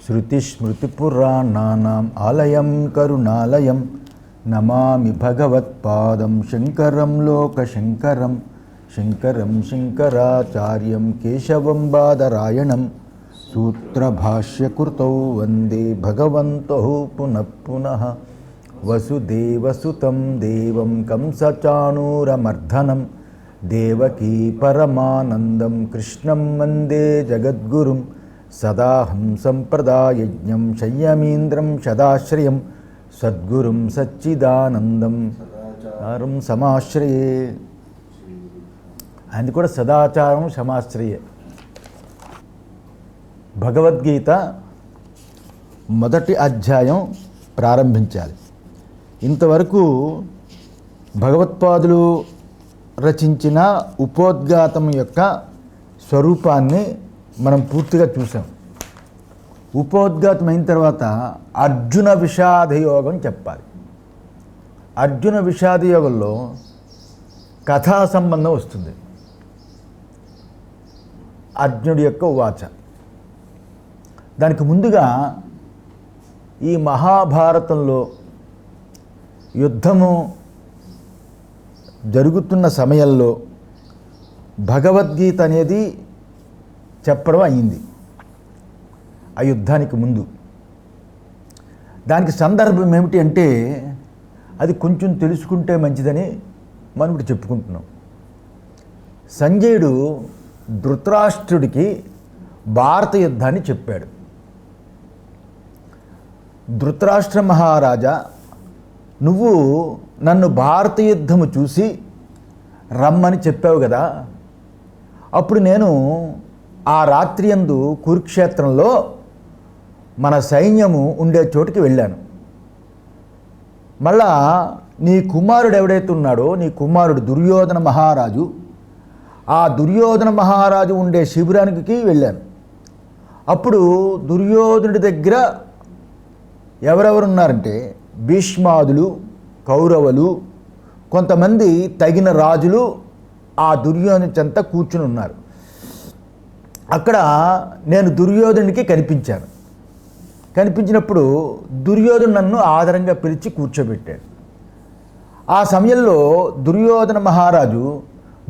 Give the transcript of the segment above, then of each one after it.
శృతిస్మృతిపురాణానాం ఆలయం కరుణాలయం నమామి భగవత్పాదం శంకరం లోకశంకరం శంకరం శంకరాచార్యం కేశవం బాదరాయణం సూత్రభాష్యకృతౌ వందే భగవంతౌ పునః పునః వసుదేవసుతం దేవం కంసచాణూరమర్ధనం దేవకీ పరమానందం కృష్ణం వందే జగద్గురుం సదాహం సంప్రదాయజ్ఞం సంయమీంద్రం సదాశ్రయం సద్గురుం సచ్చిదానందం సదాచారం సమాశ్రయే. ఆయన కూడా సదాచారం సమాశ్రయే. భగవద్గీత మొదటి అధ్యాయం ప్రారంభించాలి. ఇంతవరకు భగవత్పాదులు రచించిన ఉపోద్ఘాతం యొక్క స్వరూపాన్ని మనం పూర్తిగా చూసాం. ఉపోద్ఘాతం అయిన తర్వాత అర్జున విషాదయోగం చెప్పాలి. అర్జున విషాదయోగంలో కథా సంబంధం వస్తుంది. అర్జునుడి యొక్క ఉవాచ. దానికి ముందుగా ఈ మహాభారతంలో యుద్ధము జరుగుతున్న సమయంలో భగవద్గీత అనేది చెప్పడం అయింది. ఆ యుద్ధానికి ముందు దానికి సందర్భం ఏమిటి అంటే అది కొంచెం తెలుసుకుంటే మంచిదని మనం ఇప్పుడు చెప్పుకుంటున్నాం. సంజయుడు ధృతరాష్ట్రుడికి భారత యుద్ధాన్ని చెప్పాడు. ధృతరాష్ట్ర మహారాజా, నువ్వు నన్ను భారత యుద్ధము చూసి రమ్మని చెప్పావు కదా, అప్పుడు నేను ఆ రాత్రి యందు కురుక్షేత్రంలో మన సైన్యము ఉండే చోటుకి వెళ్ళాను. మళ్ళా నీ కుమారుడు ఎవడైతే ఉన్నాడో, నీ కుమారుడు దుర్యోధన మహారాజు, ఆ దుర్యోధన మహారాజు ఉండే శిబిరానికి వెళ్ళాను. అప్పుడు దుర్యోధనుడి దగ్గర ఎవరెవరున్నారంటే భీష్మాదులు, కౌరవులు, కొంతమంది తగిన రాజులు ఆ దుర్యోధను చెంత కూర్చుని ఉన్నారు. అక్కడ నేను దుర్యోధనుడికి కనిపించాను. కనిపించినప్పుడు దుర్యోధను నన్ను ఆదరంగా పిలిచి కూర్చోబెట్టాడు. ఆ సమయంలో దుర్యోధన మహారాజు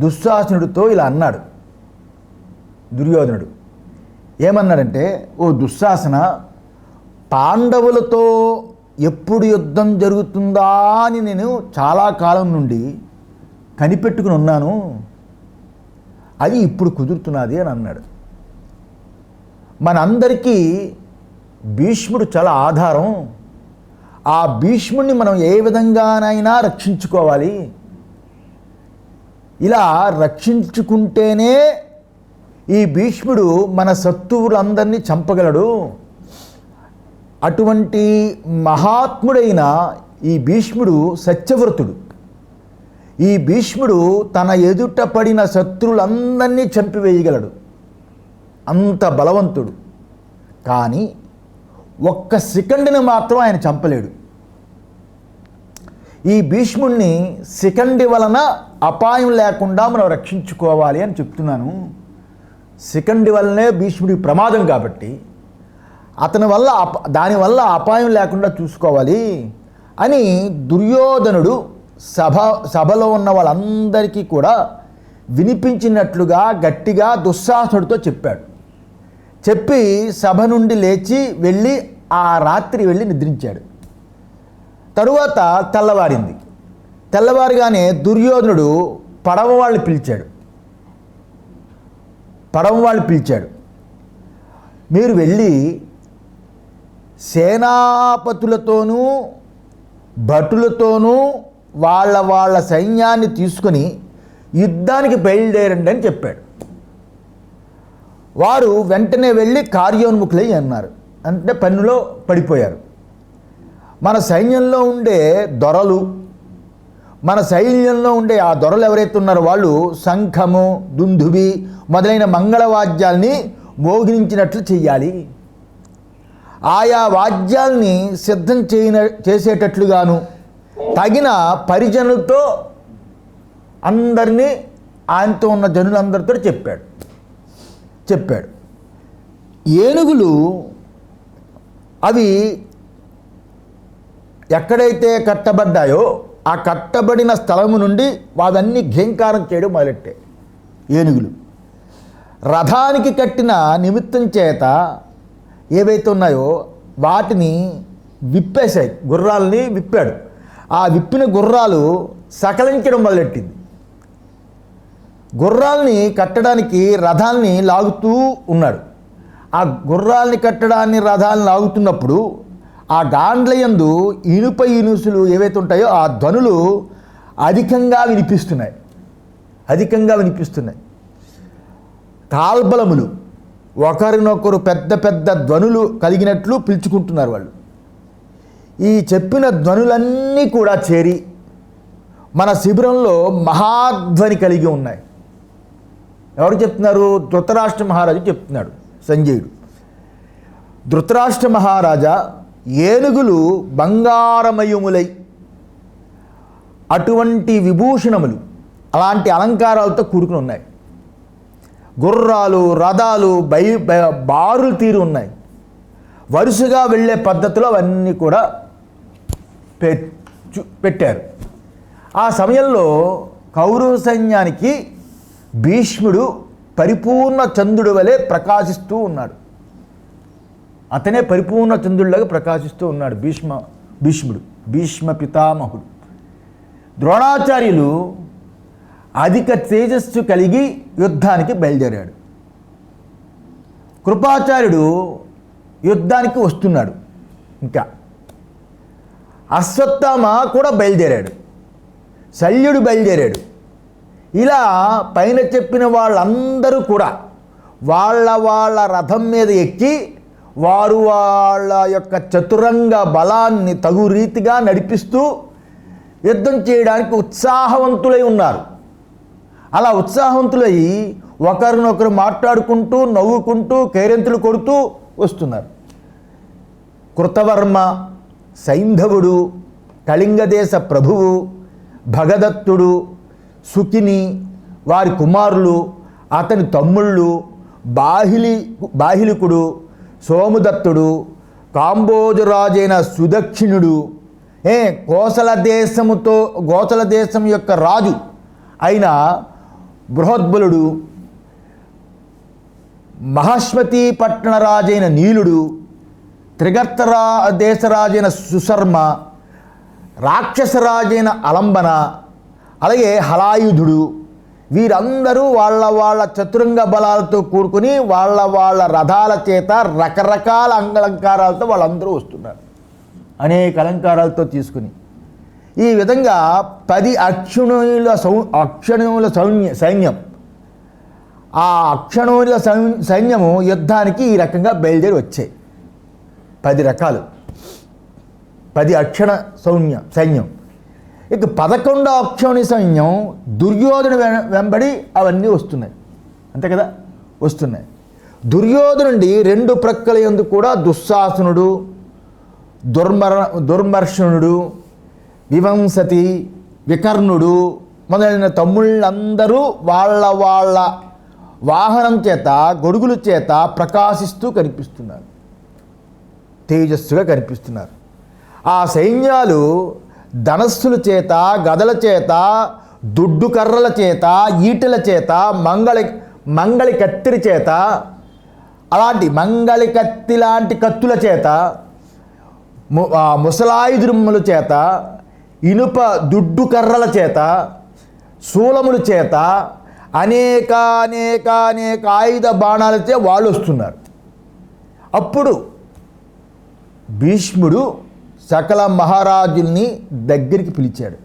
దుశ్శాసనుడితో ఇలా అన్నాడు. దుర్యోధనుడు ఏమన్నాడంటే, ఓ దుశ్శాసన, పాండవులతో ఎప్పుడు యుద్ధం జరుగుతుందా అని నేను చాలా కాలం నుండి కనిపెట్టుకుని ఉన్నాను, అది ఇప్పుడు కుదురుతున్నది అని అన్నాడు. మనందరికీ భీష్ముడు చాలా ఆధారం. ఆ భీష్ముడిని మనం ఏ విధంగానైనా రక్షించుకోవాలి. ఇలా రక్షించుకుంటేనే ఈ భీష్ముడు మన శత్రువులందరినీ చంపగలడు. అటువంటి మహాత్ముడైన ఈ భీష్ముడు సత్యవ్రతుడు. ఈ భీష్ముడు తన ఎదుట పడిన శత్రువులందరినీ చంపివేయగలడు, అంత బలవంతుడు. కానీ ఒక్క సెకండ్ని మాత్రం ఆయన చంపలేడు. ఈ భీష్ముడిని సెకండ్ వలన అపాయం లేకుండా మనం రక్షించుకోవాలి అని చెప్తున్నాను. సెకండ్ వల్లనే భీష్ముడికి ప్రమాదం కాబట్టి అతని వల్ల దానివల్ల అపాయం లేకుండా చూసుకోవాలి అని దుర్యోధనుడు సభలో ఉన్న వాళ్ళందరికీ కూడా వినిపించినట్లుగా గట్టిగా దుశ్శాసనుడితో చెప్పాడు. చెప్పి సభ నుండి లేచి వెళ్ళి ఆ రాత్రి వెళ్ళి నిద్రించాడు. తరువాత తెల్లవారింది. తెల్లవారుగానే దుర్యోధనుడు పడవ వాళ్ళు పిలిచాడు. మీరు వెళ్ళి సేనాపతులతోనూ భటులతోనూ వాళ్ళ సైన్యాన్ని తీసుకొని యుద్ధానికి బయలుదేరండి అని చెప్పాడు. వారు వెంటనే వెళ్ళి కార్యోన్ముఖులై అన్నారు. అంటే పన్నులో పడిపోయారు. మన సైన్యంలో ఉండే దొరలు, మన సైన్యంలో ఉండే ఆ దొరలు ఎవరైతే ఉన్నారో వాళ్ళు శంఖము, దుందుబి మొదలైన మంగళవాద్యాల్ని మోగించినట్లు చెయ్యాలి. ఆయా వాద్యాల్ని సిద్ధం చేసేటట్లుగాను తగిన పరిజనులతో అందరినీ ఆయనతో ఉన్న జనులందరితో చెప్పాడు. ఏనుగులు అవి ఎక్కడైతే కట్టబడ్డాయో ఆ కట్టబడిన స్థలము నుండి అవన్నీ ఘేంకారం చేయడం మొదలెట్టాయి. ఏనుగులు రథానికి కట్టిన నిమిత్తం చేత ఏవైతే ఉన్నాయో వాటిని విప్పేశాయి, గుర్రాలని విప్పాడు. ఆ విప్పిన గుర్రాలు సకలించడం మొదలెట్టింది. గుర్రాలని కట్టడానికి రథాల్ని లాగుతూ ఉన్నాడు. ఆ గుర్రాల్ని కట్టడాన్ని రథాలను లాగుతున్నప్పుడు ఆ గాండ్లయందు ఇనుప ఇనుసులు ఏవైతే ఉంటాయో ఆ ధ్వనులు అధికంగా వినిపిస్తున్నాయి. కాల్బలములు ఒకరినొకరు పెద్ద పెద్ద ధ్వనులు కలిగినట్లు పిలుచుకుంటున్నారు వాళ్ళు. ఈ చెప్పిన ధ్వనులన్నీ కూడా చేరి మన శిబిరంలో మహాధ్వని కలిగి ఉన్నాయి. ఎవరు చెప్తున్నారు? ధృతరాష్ట్ర మహారాజు చెప్తున్నాడు. సంజయుడు, ధృతరాష్ట్ర మహారాజా, ఏనుగులు బంగారమయములై అటువంటి విభూషణములు అలాంటి అలంకారాలతో కూడుకుని ఉన్నాయి. గుర్రాలు రథాలు బారులు తీరు ఉన్నాయి. వరుసగా వెళ్ళే పద్ధతిలో అవన్నీ కూడా పెట్టారు. ఆ సమయంలో కౌరవ సైన్యానికి భీష్ముడు పరిపూర్ణ చంద్రుడి వలె ప్రకాశిస్తూ ఉన్నాడు. అతనే పరిపూర్ణ చంద్రుడిలాగా ప్రకాశిస్తూ ఉన్నాడు భీష్ముడు, భీష్మ పితామహుడు. ద్రోణాచార్యులు అధిక తేజస్సు కలిగి యుద్ధానికి బయలుదేరాడు. కృపాచార్యుడు యుద్ధానికి వస్తున్నాడు. ఇంకా అశ్వత్థామ కూడా బయలుదేరాడు. శల్యుడు బయలుదేరాడు. ఇలా పైన చెప్పిన వాళ్ళందరూ కూడా వాళ్ళ రథం మీద ఎక్కి వారు వాళ్ళ యొక్క చతురంగ బలాన్ని తగు రీతిగా నడిపిస్తూ యుద్ధం చేయడానికి ఉత్సాహవంతులై ఉన్నారు. అలా ఉత్సాహవంతులై ఒకరినొకరు మాట్లాడుకుంటూ నవ్వుకుంటూ కేరింతలు కొడుతూ వస్తున్నారు. కృతవర్మ, సైంధవుడు, కళింగదేశ ప్రభువు, భగదత్తుడు, సుకిని, వారి కుమారులు, అతని తమ్ముళ్ళు, బాహిలికుడు, సోముదత్తుడు, కాంబోజరాజైన సుదక్షిణుడు, కోసల దేశం యొక్క రాజు అయిన బృహద్బలుడు, మహాశ్మతి పట్టణ రాజైన నీలుడు, త్రిగర్త దేశరాజైన సుశర్మ, రాక్షసరాజైన అలంబన, అలాగే హలాయుధుడు, వీరందరూ వాళ్ళ చతురంగ బలాలతో కూడుకుని వాళ్ళ రథాల చేత రకరకాల అలంకారాలతో వాళ్ళందరూ వస్తున్నారు. అనేక అలంకారాలతో తీసుకుని ఈ విధంగా 10 అక్షణుల సైన్యం, ఆ అక్షణుల సైన్యము యుద్ధానికి ఈ రకంగా బయలుదేరి వచ్చాయి. 10 రకాలు, 10 అక్షణ సైన్యం. ఇక 11వ అక్షౌణి సైన్యం దుర్యోధన వెంబడి అవన్నీ వస్తున్నాయి. అంతే కదా, వస్తున్నాయి. దుర్యోధనుడి 2 ప్రక్కల యందు కూడా దుశ్శాసనుడు, దుర్మర్షణుడు, వివంశతి, వికర్ణుడు మొదలైన తమ్ముళ్ళందరూ వాళ్ళ వాహనం చేత, గొడుగుల చేత ప్రకాశిస్తూ కనిపిస్తున్నారు, తేజస్సుగా కనిపిస్తున్నారు. ఆ సైన్యాలు ధనస్సుల చేత, గదల చేత, దుడ్డు కర్రల చేత, ఈటెల చేత, మంగళి కత్తిరి చేత, అలాంటి మంగళి కత్తి లాంటి కత్తుల చేత, ముసలాయుధుముల చేత, ఇనుప దుడ్డు కర్రల చేత, శూలముల చేత, అనేక ఆయుధ బాణాలతో వాళ్ళు వస్తున్నారు. అప్పుడు భీష్ముడు సకల మహారాజుల్ని దగ్గరికి పిలిచాడు.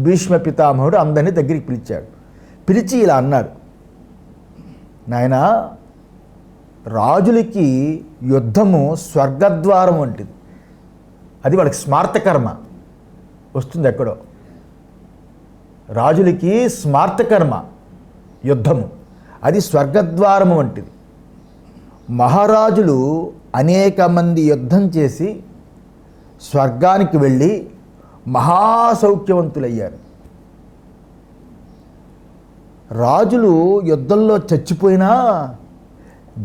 భీష్మ పితామహుడు అందరినీ దగ్గరికి పిలిచాడు. పిలిచి ఇలా అన్నాడు, నాయనా, రాజులకి యుద్ధము స్వర్గద్వారం వంటిది. అది వాళ్ళకి స్మార్తకర్మ వస్తుంది. ఎక్కడో రాజులకి స్మార్తకర్మ యుద్ధము, అది స్వర్గద్వారము వంటిది. మహారాజులు అనేక మంది యుద్ధం చేసి స్వర్గానికి వెళ్ళి మహాసౌఖ్యవంతులయ్యారు. రాజులు యుద్ధంలో చచ్చిపోయినా,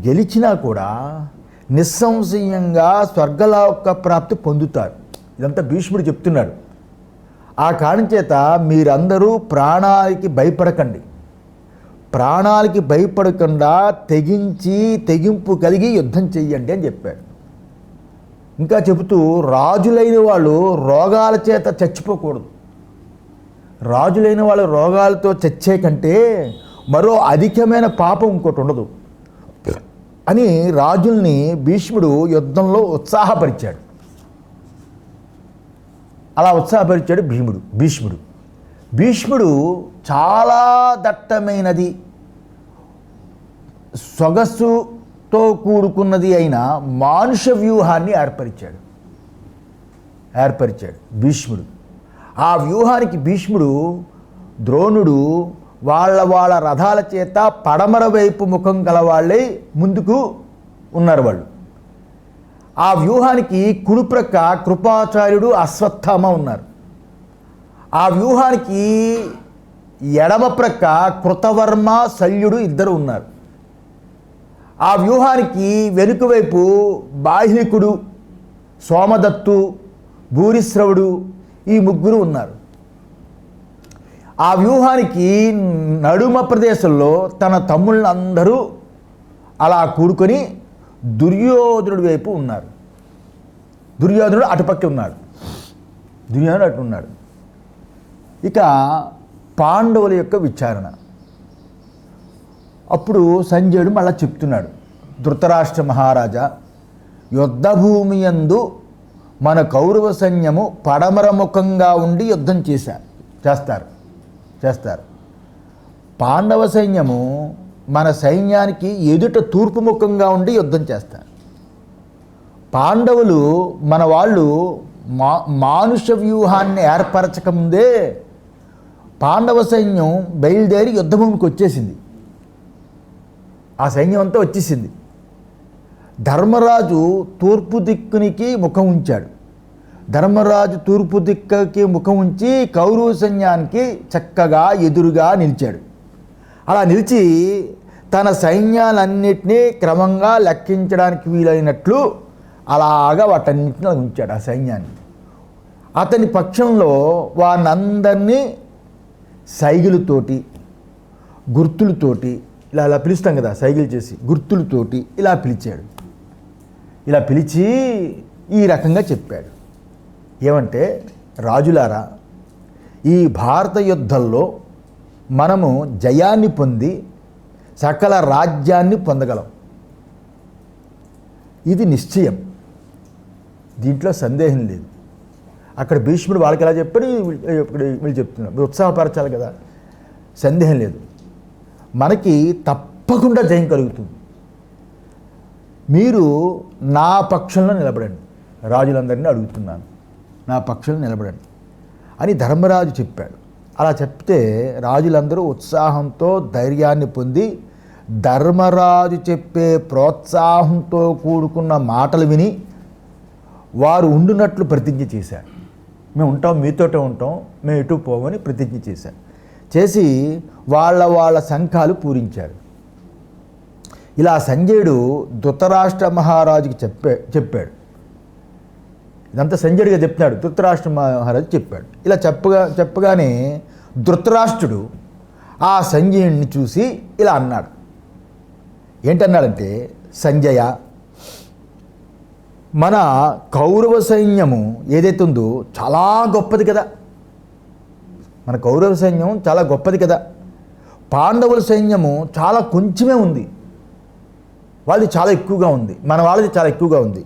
గెలిచినా కూడా నిస్సంశయంగా స్వర్గలోక ప్రాప్తి పొందుతారు. ఇదంతా భీష్ముడు చెప్తున్నాడు. ఆ కారణం చేత మీరందరూ ప్రాణాలకి భయపడకండి, ప్రాణాలకి భయపడకుండా తెగింపు కలిగి యుద్ధం చెయ్యండి అని చెప్పాడు. ఇంకా చెబుతూ రాజులైన వాళ్ళు రోగాల చేత చచ్చిపోకూడదు, రాజులైన వాళ్ళు రోగాలతో చచ్చే కంటే మరో అధికమైన పాపం ఇంకోటి ఉండదు అని రాజుల్ని భీష్ముడు యుద్ధంలో ఉత్సాహపరిచాడు. అలా ఉత్సాహపరిచాడు భీష్ముడు చాలా దట్టమైనది, సొగసుతో కూడుకున్నది అయిన మానుష వ్యూహాన్ని ఏర్పరిచాడు భీష్ముడు. ఆ వ్యూహానికి భీష్ముడు, ద్రోణుడు వాళ్ళ రథాల చేత పడమర వైపు ముఖం గలవాళ్ళే ముందుకు ఉన్నారు. వాళ్ళు ఆ వ్యూహానికి కుడిప్రక్క కృపాచార్యుడు, అశ్వత్థామ ఉన్నారు. ఆ వ్యూహానికి ఎడమ ప్రక్క కృతవర్మ, శల్యుడు ఇద్దరు ఉన్నారు. ఆ వ్యూహానికి వెనుక వైపు బాహ్లికుడు, సోమదత్తు, భూరిశ్రవుడు ఈ ముగ్గురు ఉన్నారు. ఆ వ్యూహానికి నడుమ ప్రదేశంలో తన తమ్ముళ్ళందరూ అలా కూడుకొని దుర్యోధనుడి వైపు ఉన్నారు. దుర్యోధనుడు అటుపక్క ఉన్నాడు, దుర్యోధనుడు అటు ఉన్నాడు. ఇక పాండవుల యొక్క విచారణ. అప్పుడు సంజయుడు మళ్ళా చెప్తున్నాడు, ధృతరాష్ట్ర మహారాజా, యుద్ధభూమి యందు మన కౌరవ సైన్యము పడమర ముఖంగా ఉండి యుద్ధం చేస్తారు. పాండవ సైన్యము మన సైన్యానికి ఎదుట తూర్పు ముఖంగా ఉండి యుద్ధం చేస్తారు. పాండవులు మన వాళ్ళు మానుష వ్యూహాన్ని ఏర్పరచకముందే పాండవ సైన్యం బయలుదేరి యుద్ధభూమికి వచ్చేసింది. ఆ సైన్యం అంతా వచ్చేసింది. ధర్మరాజు తూర్పు దిక్కునికి ముఖం ఉంచాడు. ధర్మరాజు తూర్పు దిక్కుకి ముఖం ఉంచి కౌరవ సైన్యానికి చక్కగా ఎదురుగా నిలిచాడు. అలా నిలిచి తన సైన్యాలన్నిటినీ క్రమంగా లెక్కించడానికి వీలైనట్లు అలాగా వాటన్నిటిని ఉంచాడు ఆ సైన్యాన్ని. అతని పక్షంలో వారినందరినీ సైగలతోటి, గుర్తులతోటి, ఇలా పిలుస్తాం కదా, సైగలు చేసి గుర్తులతోటి ఇలా పిలిచాడు. ఇలా పిలిచి ఈ రకంగా చెప్పాడు. ఏమంటే, రాజులారా, ఈ భారత యుద్ధంలో మనము జయాన్ని పొంది సకల రాజ్యాన్ని పొందగలం. ఇది నిశ్చయం, దీంట్లో సందేహం లేదు. అక్కడ భీష్ముడు వాళ్ళకి ఎలా చెప్పాడు, వీళ్ళు చెప్తున్నారు, ఉత్సాహపరచాలి కదా, సందేహం లేదు. మనకి తప్పకుండా జయం కలుగుతుంది. మీరు నా పక్షంలో నిలబడండి, రాజులందరినీ అడుగుతున్నాను, నా పక్షంలో నిలబడండి అని ధర్మరాజు చెప్పాడు. అలా చెప్తే రాజులందరూ ఉత్సాహంతో ధైర్యాన్ని పొంది ధర్మరాజు చెప్పే ప్రోత్సాహంతో కూడుకున్న మాటలు విని వారు ఉండునట్లు ప్రతిజ్ఞ చేశారు. మేము ఉంటాం, మీతోటే ఉంటాం, మేము ఎటు పోమని ప్రతిజ్ఞ చేశారు. చేసి వాళ్ళ శంఖాలు పూరించారు. ఇలా సంజయుడు ధృతరాష్ట్ర మహారాజుకి చెప్పాడు. ఇదంతా సంజయుడిగా చెప్తున్నాడు, ధృతరాష్ట్ర మహారాజు చెప్పాడు. ఇలా చెప్పగానే ధృతరాష్ట్రుడు ఆ సంజయుడిని చూసి ఇలా అన్నాడు. ఏంటన్నాడంటే, సంజయ, మన కౌరవ సైన్యము ఏదైతే ఉందో చాలా గొప్పది కదా, మన కౌరవ సైన్యం చాలా గొప్పది కదా, పాండవుల సైన్యము చాలా కొంచెమే ఉంది, వాళ్ళది చాలా ఎక్కువగా ఉంది, మన వాళ్ళది చాలా ఎక్కువగా ఉంది,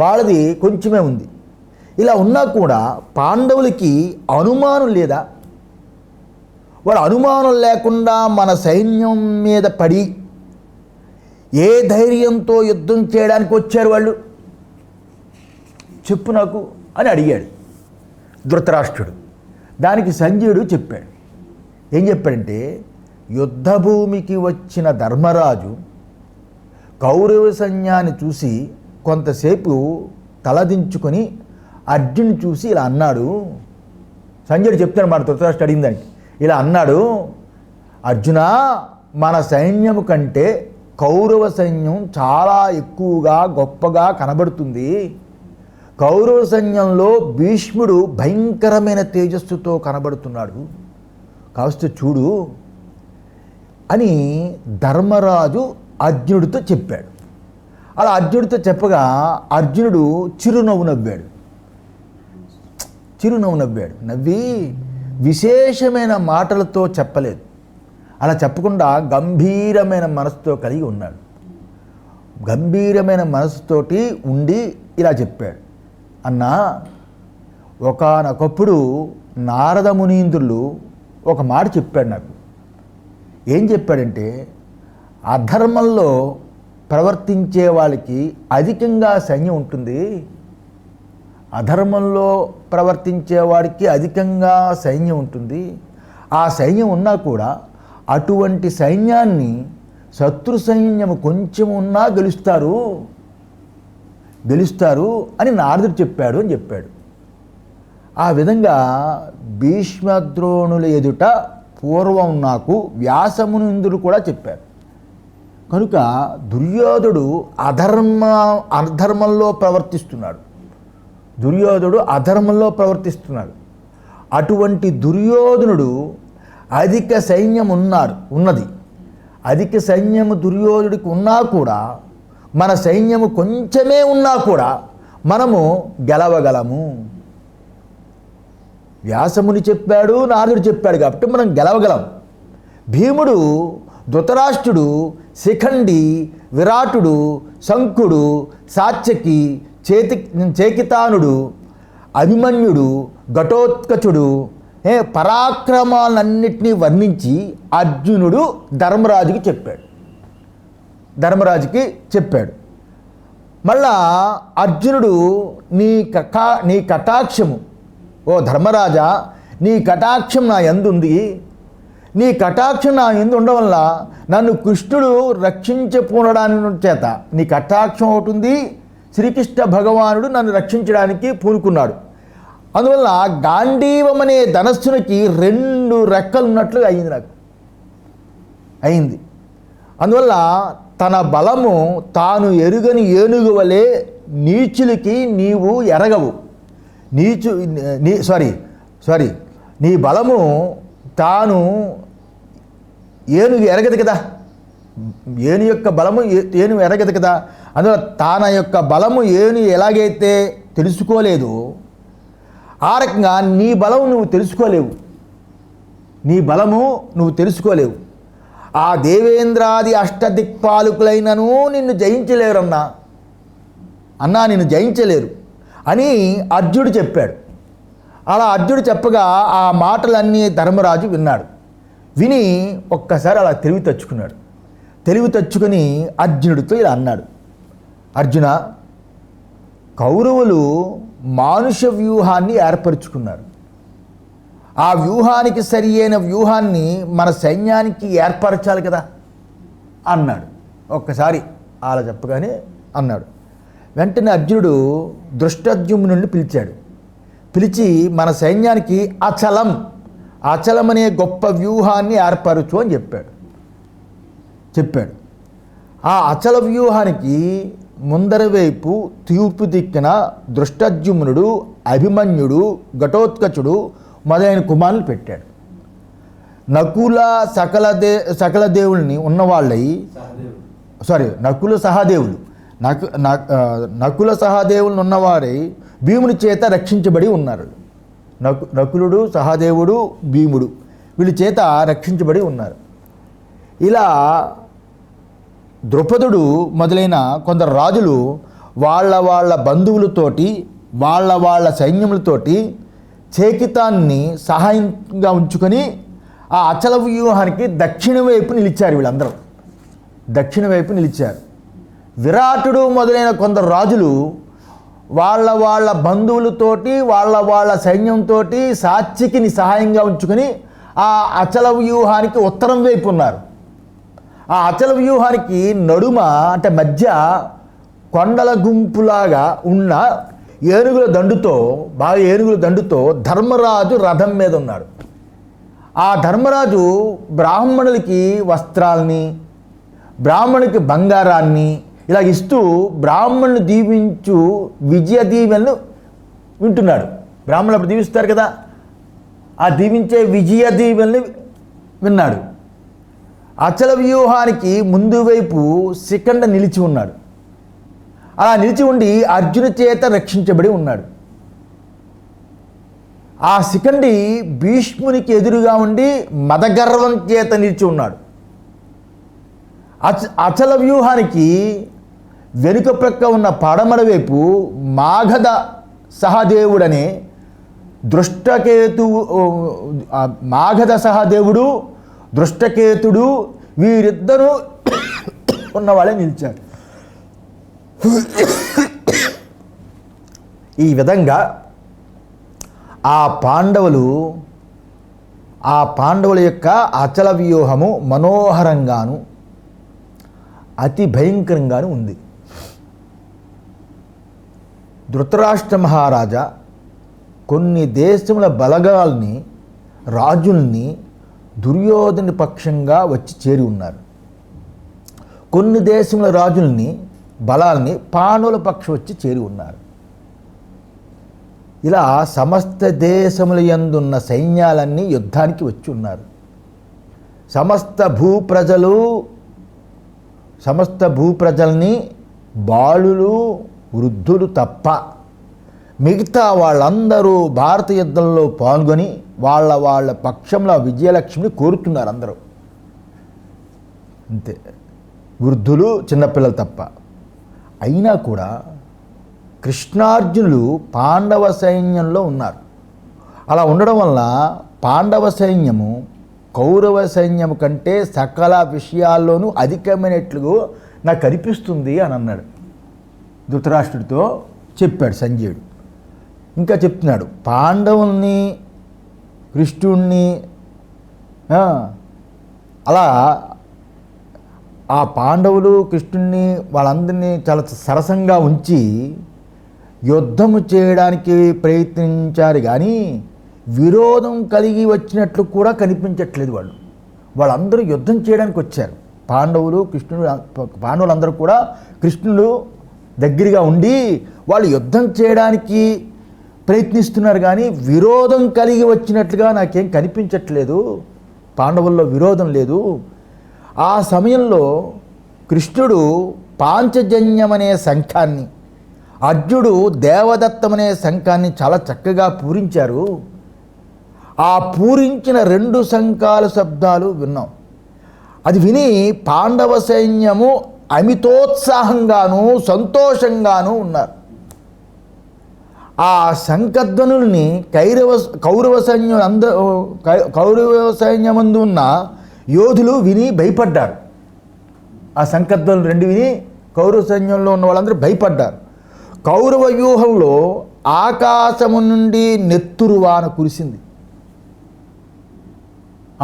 వాళ్ళది కొంచెమే ఉంది. ఇలా ఉన్నా కూడా పాండవులకి అనుమానం లేదా? వాడు అనుమానం లేకుండా మన సైన్యం మీద పడి ఏ ధైర్యంతో యుద్ధం చేయడానికి వచ్చారు వాళ్ళు, చెప్పు నాకు అని అడిగాడు ధృతరాష్ట్రుడు. దానికి సంజయుడు చెప్పాడు. ఏం చెప్పాడంటే, యుద్ధభూమికి వచ్చిన ధర్మరాజు కౌరవ సైన్యాన్ని చూసి కొంతసేపు తలదించుకొని అర్జున్ చూసి ఇలా అన్నాడు. సంజయుడు చెప్తాడు మాట, ధృతరాష్ట్రుడు అడిగిన దానికి ఇలా అన్నాడు, అర్జున, మన సైన్యము కంటే కౌరవ సైన్యం చాలా ఎక్కువగా గొప్పగా కనబడుతుంది. కౌరవ సైన్యంలో భీష్ముడు భయంకరమైన తేజస్సుతో కనబడుతున్నాడు, కాస్త చూడు అని ధర్మరాజు అర్జునుడితో చెప్పాడు. అలా అర్జునుడితో చెప్పగా అర్జునుడు చిరునవ్వు నవ్వాడు. నవ్వి విశేషమైన మాటలతో చెప్పలేదు, అలా చెప్పకుండా గంభీరమైన మనసుతో కలిగి ఉన్నాడు. గంభీరమైన మనసుతోటి ఉండి ఇలా చెప్పాడు, అన్నా ఒకానొకప్పుడు నారద మునీంద్రులు ఒక మాట చెప్పాడు నాకు. ఏం చెప్పాడంటే, అధర్మంలో ప్రవర్తించే వాళ్ళకి అధికంగా సైన్యం ఉంటుంది, అధర్మంలో ప్రవర్తించే వాడికి అధికంగా సైన్యం ఉంటుంది. ఆ సైన్యం ఉన్నా కూడా అటువంటి సైన్యాన్ని శత్రు సైన్యం కొంచెం ఉన్నా గెలుస్తారు అని నారదుడు చెప్పాడు అని చెప్పాడు. ఆ విధంగా భీష్మద్రోణుల ఎదుట పూర్వం నాకు వ్యాసమునిందుడు కూడా చెప్పారు. కనుక దుర్యోధుడు అధర్మంలో ప్రవర్తిస్తున్నాడు. అటువంటి దుర్యోధనుడు అధిక సైన్యం ఉన్నది. అధిక సైన్యము దుర్యోధుడికి ఉన్నా కూడా మన సైన్యము కొంచెమే ఉన్నా కూడా మనము గెలవగలము. వ్యాసముని చెప్పాడు, నారదుడు చెప్పాడు కాబట్టి మనం గెలవగలం. భీముడు, ధృతరాష్ట్రుడు, శిఖండి, విరాటుడు, శంఖుడు, సాత్యకి, చేకితానుడు, అభిమన్యుడు, ఘటోత్కచుడు పరాక్రమాలన్నింటినీ వర్ణించి అర్జునుడు ధర్మరాజుకి చెప్పాడు. మళ్ళా అర్జునుడు నీ కటాక్షము, ఓ ధర్మరాజా, నీ కటాక్షం నా యందు ఉంది. నీ కటాక్షం నా యందు ఉండడం వల్ల నన్ను కృష్ణుడు రక్షించపూనడానికి చేత నీ కటాక్షం ఒకటి ఉంది. శ్రీకృష్ణ భగవానుడు నన్ను రక్షించడానికి పూనుకున్నాడు. అందువల్ల గాంధీవం అనే ధనస్సునికి 2 రెక్కలు ఉన్నట్లుగా అయింది. అందువల్ల తన బలము తాను ఎరుగని ఏనుగు వలె నీచులకి నీవు ఎరగవు. నీ బలము తాను ఏనుగు ఎరగదు కదా, ఏను యొక్క బలము ఏను ఎరగదు కదా. అందువల్ల తన యొక్క బలము ఏను ఎలాగైతే తెలుసుకోలేదు, ఆ రకంగా నీ బలము నువ్వు తెలుసుకోలేవు. ఆ దేవేంద్రాది అష్టదిక్పాలకులైనను నిన్ను జయించలేరన్నా, నిన్ను జయించలేరు అని అర్జునుడు చెప్పాడు. అలా అర్జునుడు చెప్పగా ఆ మాటలన్నీ ధర్మరాజు విన్నాడు. విని ఒక్కసారి అలా తెలివి తెచ్చుకుని అర్జునుడితో ఇలా అన్నాడు, అర్జున, కౌరవులు మానుష వ్యూహాన్ని ఏర్పరుచుకున్నారు. ఆ వ్యూహానికి సరి అయిన వ్యూహాన్ని మన సైన్యానికి ఏర్పరచాలి కదా అన్నాడు. ఒక్కసారి అలా చెప్పగానే అన్నాడు. వెంటనే అర్జునుడు దృష్టద్యుమ్నుడిని పిలిచి మన సైన్యానికి అచలం అనే గొప్ప వ్యూహాన్ని ఏర్పరచు అని చెప్పాడు. ఆ అచల వ్యూహానికి ముందర వైపు తూర్పు దిక్కున దృష్టద్యుమ్నుడు, అభిమన్యుడు, ఘటోత్కచుడు మొదలైన కుమారులు పెట్టాడు. నకుల సకల దేవుల్ని ఉన్నవాళ్ళై నకుల సహదేవులను ఉన్నవారై భీముని చేత రక్షించబడి ఉన్నారు. నకులుడు, సహదేవుడు, భీముడు వీళ్ళ చేత రక్షించబడి ఉన్నారు. ఇలా ద్రుపదుడు మొదలైన కొందరు రాజులు వాళ్ళ బంధువులతోటి వాళ్ళ సైన్యములతోటి చేకితాన్ని సహాయంగా ఉంచుకొని ఆ అచల వ్యూహానికి దక్షిణ వైపు నిలిచారు. విరాటుడు మొదలైన కొందరు రాజులు వాళ్ళ బంధువులతోటి వాళ్ళ సైన్యంతో సాత్యకిని సహాయంగా ఉంచుకొని ఆ అచల వ్యూహానికి ఉత్తరం వైపు ఉన్నారు. ఆ అచల వ్యూహానికి నడుమ అంటే మధ్య కొండల గుంపులాగా ఉన్న ఏనుగుల దండుతో ధర్మరాజు రథం మీద ఉన్నాడు. ఆ ధర్మరాజు బ్రాహ్మణులకి వస్త్రాల్ని, బ్రాహ్మణునికి బంగారాన్ని ఇలా ఇస్తూ బ్రాహ్మణుని దీవించు విజయ దీవెనలు వింటున్నాడు. బ్రాహ్మణులు అప్పుడు దీవిస్తారు కదా, ఆ దీవించే విజయ దీవెనలు విన్నాడు. అచల వ్యూహానికి ముందు వైపు శిఖండ నిలిచి ఉన్నాడు. అలా నిలిచి ఉండి అర్జున చేత రక్షించబడి ఉన్నాడు. ఆ శిఖండి భీష్మునికి ఎదురుగా ఉండి మదగర్వం చేత నిలిచి ఉన్నాడు. అచల వ్యూహానికి వెనుక ప్రక్క ఉన్న పడమర వైపు మాగధ సహదేవుడనే మాగధ సహదేవుడు, దృష్టకేతుడు వీరిద్దరూ ఉన్నవాళ్ళే నిలిచారు. ఈ విధంగా ఆ పాండవుల యొక్క అచల వ్యూహము మనోహరంగాను అతి భయంకరంగాను ఉంది. ధృతరాష్ట్ర మహారాజా కొన్ని దేశముల బలగాల్ని, రాజుల్ని దుర్యోధని పక్షంగా వచ్చి చేరి ఉన్నారు. కొన్ని దేశముల రాజుల్ని, బలాల్ని పాండవుల పక్షం వచ్చి చేరి ఉన్నారు. ఇలా సమస్త దేశముల యందున్న సైన్యాలన్నీ యుద్ధానికి వచ్చి ఉన్నారు. సమస్త భూప్రజల్ని బాలులు, వృద్ధులు తప్ప మిగతా వాళ్ళందరూ భారత యుద్ధంలో పాల్గొని వాళ్ళ పక్షంలో విజయలక్ష్మిని కోరుతున్నారు అందరూ. అంతే, వృద్ధులు, చిన్నపిల్లలు తప్ప. అయినా కూడా కృష్ణార్జునులు పాండవ సైన్యంలో ఉన్నారు. అలా ఉండడం వల్ల పాండవ సైన్యము కౌరవ సైన్యం కంటే సకల విషయాల్లోనూ అధికమైనట్లుగా నాకు కనిపిస్తుంది అని అన్నాడు. ధృతరాష్ట్రుడితో చెప్పాడు సంజయుడు. ఇంకా చెప్తున్నాడు, పాండవుల్ని, కృష్ణుణ్ణి అలా ఆ పాండవులు, కృష్ణుణ్ణి వాళ్ళందరినీ చాలా సరసంగా ఉంచి యుద్ధము చేయడానికి ప్రయత్నించారు, కానీ విరోధం కలిగి వచ్చినట్లు కూడా కనిపించట్లేదు. వాళ్ళందరూ యుద్ధం చేయడానికి వచ్చారు. పాండవులందరూ కూడా కృష్ణుడు దగ్గరగా ఉండి వాళ్ళు యుద్ధం చేయడానికి ప్రయత్నిస్తున్నారు, కానీ విరోధం కలిగి వచ్చినట్లుగా నాకేం కనిపించట్లేదు. పాండవుల్లో విరోధం లేదు. ఆ సమయంలో కృష్ణుడు పాంచజన్యం అనే శంఖాన్ని, అర్జునుడు దేవదత్తం అనే శంఖాన్ని చాలా చక్కగా పూరించారు. ఆ పూరించిన 2 శంఖాల శబ్దాలు విన్నాం. అది విని పాండవ సైన్యము అమితోత్సాహంగాను సంతోషంగాను ఉన్నారు. ఆ శంఖధ్వనుల్ని కౌరవ సైన్యమందు ఉన్న యోధులు విని భయపడ్డారు. ఆ శంఖధ్వనులు 2 విని కౌరవ సైన్యంలో ఉన్న వాళ్ళందరూ భయపడ్డారు. కౌరవ వ్యూహంలో ఆకాశము నుండి నెత్తురువాన కురిసింది.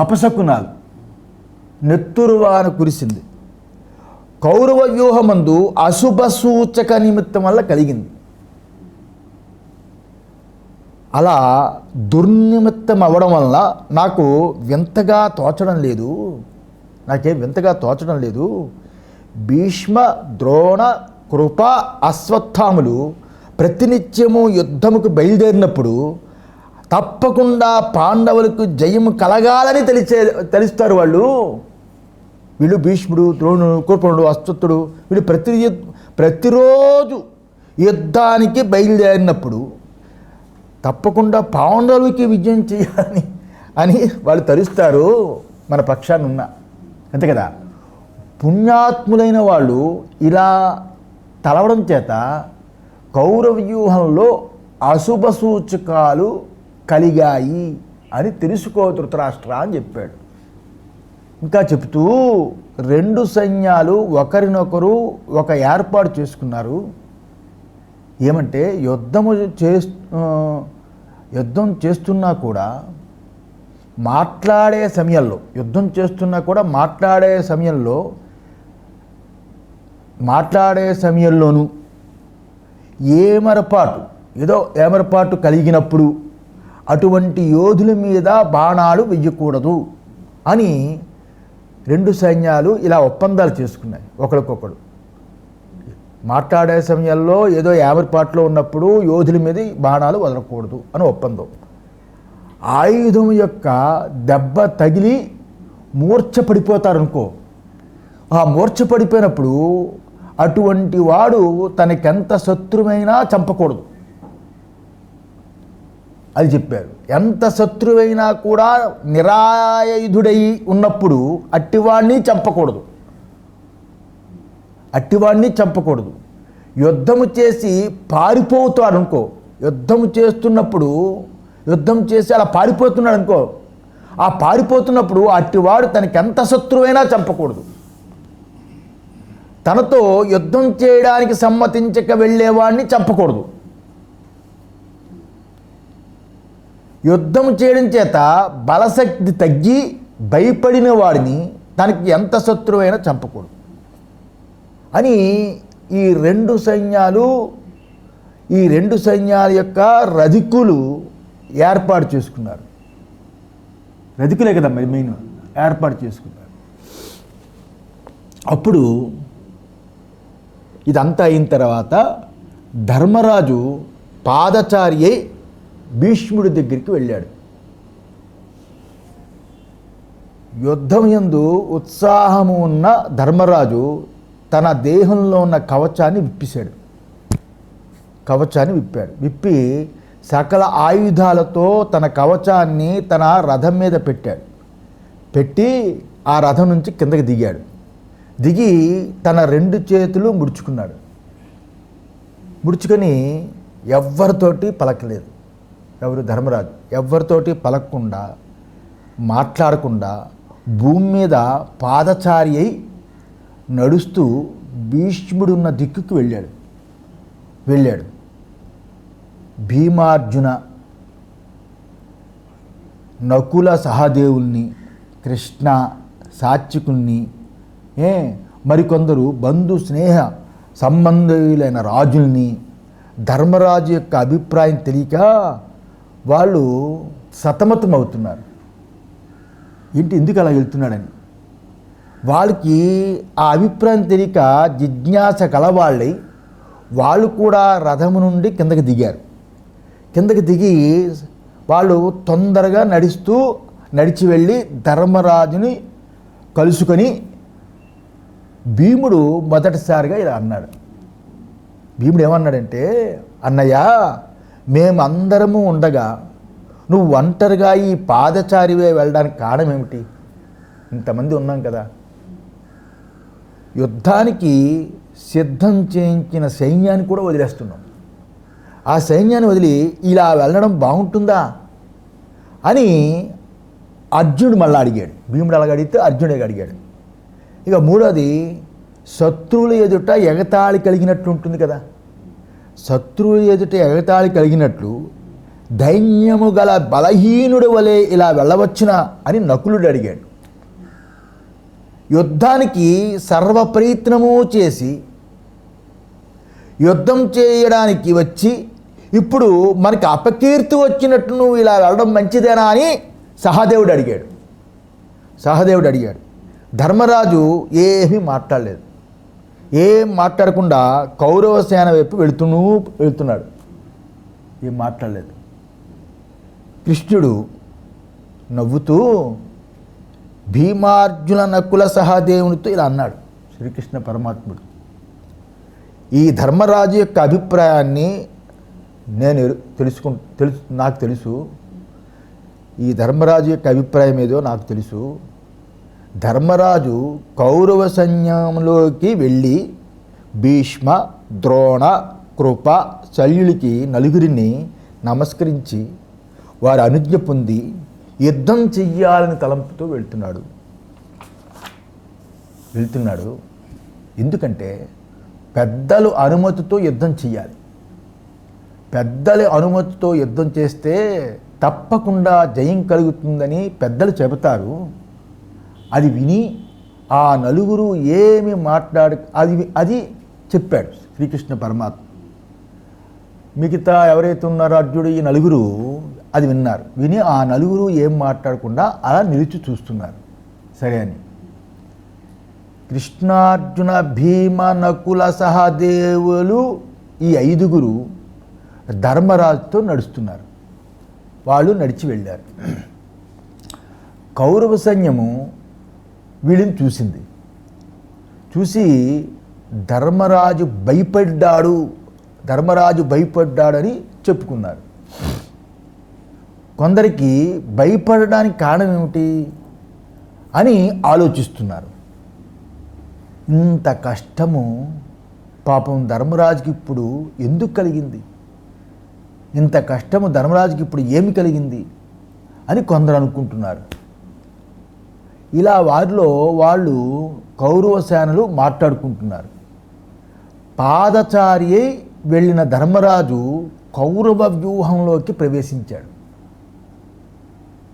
అపశకునాలు, నెత్తురువాన కురిసింది. కౌరవ వ్యూహమందు అశుభ సూచక నిమిత్తం వల్ల కలిగింది. అలా దుర్నిమిత్తం అవ్వడం వల్ల నాకు వింతగా తోచడం లేదు. భీష్మ, ద్రోణ, కృప, అశ్వత్థాములు ప్రతినిత్యము యుద్ధముకు బయలుదేరినప్పుడు తప్పకుండా పాండవులకు జయము కలగాలని తెలుస్తారు. వీళ్ళు భీష్ముడు, ద్రోణుడు, కృపణుడు, అశ్వత్థుడు వీళ్ళు ప్రతిరోజు యుద్ధానికి బయలుదేరినప్పుడు తప్పకుండా పాండవులకి విజయం చేయాలని అని వాళ్ళు తలుస్తారు. మన పక్షాన్ని ఉన్న అంతే కదా. పుణ్యాత్ములైన వాళ్ళు ఇలా తలవడం చేత కౌరవ వ్యూహంలో అశుభ సూచకాలు కలిగాయి అని తెలుసుకో ధృతరాష్ట్ర అని చెప్పాడు. ఇంకా చెప్తూ 2 సైన్యాలు ఒకరినొకరు ఒక ఏర్పాటు చేసుకున్నారు. ఏమంటే యుద్ధం చేస్తున్నా కూడా మాట్లాడే సమయంలోనూ ఏమరపాటు కలిగినప్పుడు అటువంటి యోధుల మీద బాణాలు వెయ్యకూడదు అని రెండు సైన్యాలు ఇలా ఒప్పందాలు చేసుకున్నాయి ఒకరికొకడు. మాట్లాడే సమయంలో ఏదో యామరిపాట్లో ఉన్నప్పుడు యోధుల మీద బాణాలు వదలకూడదు అని ఒప్పందం. ఆయుధం యొక్క దెబ్బ తగిలి మూర్ఛ పడిపోతారనుకో, ఆ మూర్ఛ పడిపోయినప్పుడు అటువంటి వాడు తనకెంత శత్రువైనా చంపకూడదు అది చెప్పారు. ఎంత శత్రువైనా కూడా నిరాయుధుడై ఉన్నప్పుడు అట్టివాడిని చంపకూడదు. యుద్ధము చేసి పారిపోతాడు అనుకో, యుద్ధము చేస్తున్నప్పుడు యుద్ధం చేసి అలా పారిపోతున్నాడు అనుకో, ఆ పారిపోతున్నప్పుడు అట్టివాడు తనకెంత శత్రువైనా చంపకూడదు. తనతో యుద్ధం చేయడానికి సమ్మతించక వెళ్ళేవాడిని చంపకూడదు. యుద్ధం చేయడం చేత బలశక్తి తగ్గి భయపడిన వాడిని తనకి ఎంత శత్రువైనా చంపకూడదు అని ఈ రెండు సైన్యాల యొక్క రధికులు ఏర్పాటు చేసుకున్నారు. రధికులే కదా మరి మెయిన్ ఏర్పాటు చేసుకున్నారు. అప్పుడు ఇదంతా అయిన తర్వాత ధర్మరాజు పాదచారి అయి భీష్ముడి దగ్గరికి వెళ్ళాడు. యుద్ధం యందు ఉత్సాహము ఉన్న ధర్మరాజు తన దేహంలో ఉన్న కవచాన్ని విప్పి సకల ఆయుధాలతో తన కవచాన్ని తన రథం మీద పెట్టి ఆ రథం నుంచి కిందకి దిగి తన రెండు చేతులు ముడుచుకొని ఎవ్వరితోటి పలకలేదు. ఎవరు? ధర్మరాజు. ఎవ్వరితోటి పలకకుండా మాట్లాడకుండా భూమి మీద పాదచారి అయి నడుస్తూ భీష్ముడున్న దిక్కుకు వెళ్ళాడు. భీమార్జున, నకుల సహదేవుల్ని, కృష్ణ, సాత్వికుల్ని, మరికొందరు బంధు స్నేహ సంబంధులైన రాజుల్ని ధర్మరాజు యొక్క అభిప్రాయం తెలియక వాళ్ళు సతమతం అవుతున్నారు. ఎందుకు అలా వెళ్తున్నాడని వాళ్ళకి ఆ అభిప్రాయం తెలియక జిజ్ఞాస కలవాళ్ళై వాళ్ళు కూడా రథము నుండి కిందకి దిగి వాళ్ళు తొందరగా నడిచి వెళ్ళి ధర్మరాజుని కలుసుకొని భీముడు మొదటిసారిగా ఇలా అన్నాడు. భీముడు ఏమన్నాడంటే, అన్నయ్య, మేమందరము ఉండగా నువ్వు ఒంటరిగా ఈ పాదచారివే వెళ్ళడానికి కారణం ఏమిటి? ఇంతమంది ఉన్నాం కదా. యుద్ధానికి సిద్ధం చేయించిన సైన్యాన్ని కూడా వదిలేస్తున్నాం. ఆ సైన్యాన్ని వదిలి ఇలా వెళ్ళడం బాగుంటుందా అని అర్జునుడు మళ్ళీ అడిగాడు. భీముడు అలాగ అడిగితే అర్జునుడే అడిగాడు. ఇక మూడోది, శత్రువుల ఎదుట ఎగతాళి కలిగినట్లు ఉంటుంది కదా. శత్రువుల ఎదుట ఎగతాళి కలిగినట్లు ధైర్యము గల బలహీనుడి వలె ఇలా వెళ్ళవచ్చునా అని నకులుడు అడిగాడు. యుద్ధానికి సర్వ ప్రయత్నము చేసి యుద్ధం చేయడానికి వచ్చి ఇప్పుడు మనకి అపకీర్తి వచ్చినట్టు నువ్వు ఇలా వెళ్ళడం మంచిదేనా అని సహదేవుడు అడిగాడు. ధర్మరాజు ఏమీ మాట్లాడలేదు. ఏం మాట్లాడకుండా కౌరవ సేన వైపు వెళుతున్నాడు. ఏం మాట్లాడలేదు. కృష్ణుడు నవ్వుతూ భీమార్జున నకుల సహదేవునితో ఇలా అన్నాడు. శ్రీకృష్ణ పరమాత్ముడు, ఈ ధర్మరాజు యొక్క అభిప్రాయాన్ని నాకు తెలుసు. ఈ ధర్మరాజు యొక్క అభిప్రాయం ఏదో నాకు తెలుసు. ధర్మరాజు కౌరవ సైన్యంలోకి వెళ్ళి భీష్మ, ద్రోణ, కృప, శల్యులకి నలుగురిని నమస్కరించి వారి అనుజ్ఞ పొంది యుద్ధం చెయ్యాలని తలంపుతో వెళ్తున్నాడు. ఎందుకంటే పెద్దలు అనుమతితో యుద్ధం చెయ్యాలి. పెద్దల అనుమతితో యుద్ధం చేస్తే తప్పకుండా జయం కలుగుతుందని పెద్దలు చెబుతారు. అది విని ఆ నలుగురు ఏమి అది చెప్పాడు శ్రీకృష్ణ పరమాత్మ. మిగతా ఎవరైతే ఉన్నారో అర్జునుడు, ఈ నలుగురు అది విన్నారు. విని ఆ నలుగురు ఏం మాట్లాడకుండా అలా నిలిచి చూస్తున్నారు. సరే అని కృష్ణార్జున భీమ నకుల సహదేవులు ఈ 5గురు ధర్మరాజుతో నడుస్తున్నారు. వాళ్ళు నడిచి వెళ్ళారు. కౌరవ సైన్యము వీళ్ళని చూసింది. చూసి ధర్మరాజు భయపడ్డాడని చెప్పుకున్నారు. కొందరికి భయపడడానికి కారణం ఏమిటి అని ఆలోచిస్తున్నారు. ఇంత కష్టము పాపం ధర్మరాజుకి ఇప్పుడు ఎందుకు కలిగింది, ఇంత కష్టము ధర్మరాజుకి ఇప్పుడు ఏమి కలిగింది అని కొందరు అనుకుంటున్నారు. ఇలా వారిలో వాళ్ళు కౌరవ సేనలు మాట్లాడుకుంటున్నారు. పాదచారి అయి వెళ్ళిన ధర్మరాజు కౌరవ వ్యూహంలోకి ప్రవేశించాడు.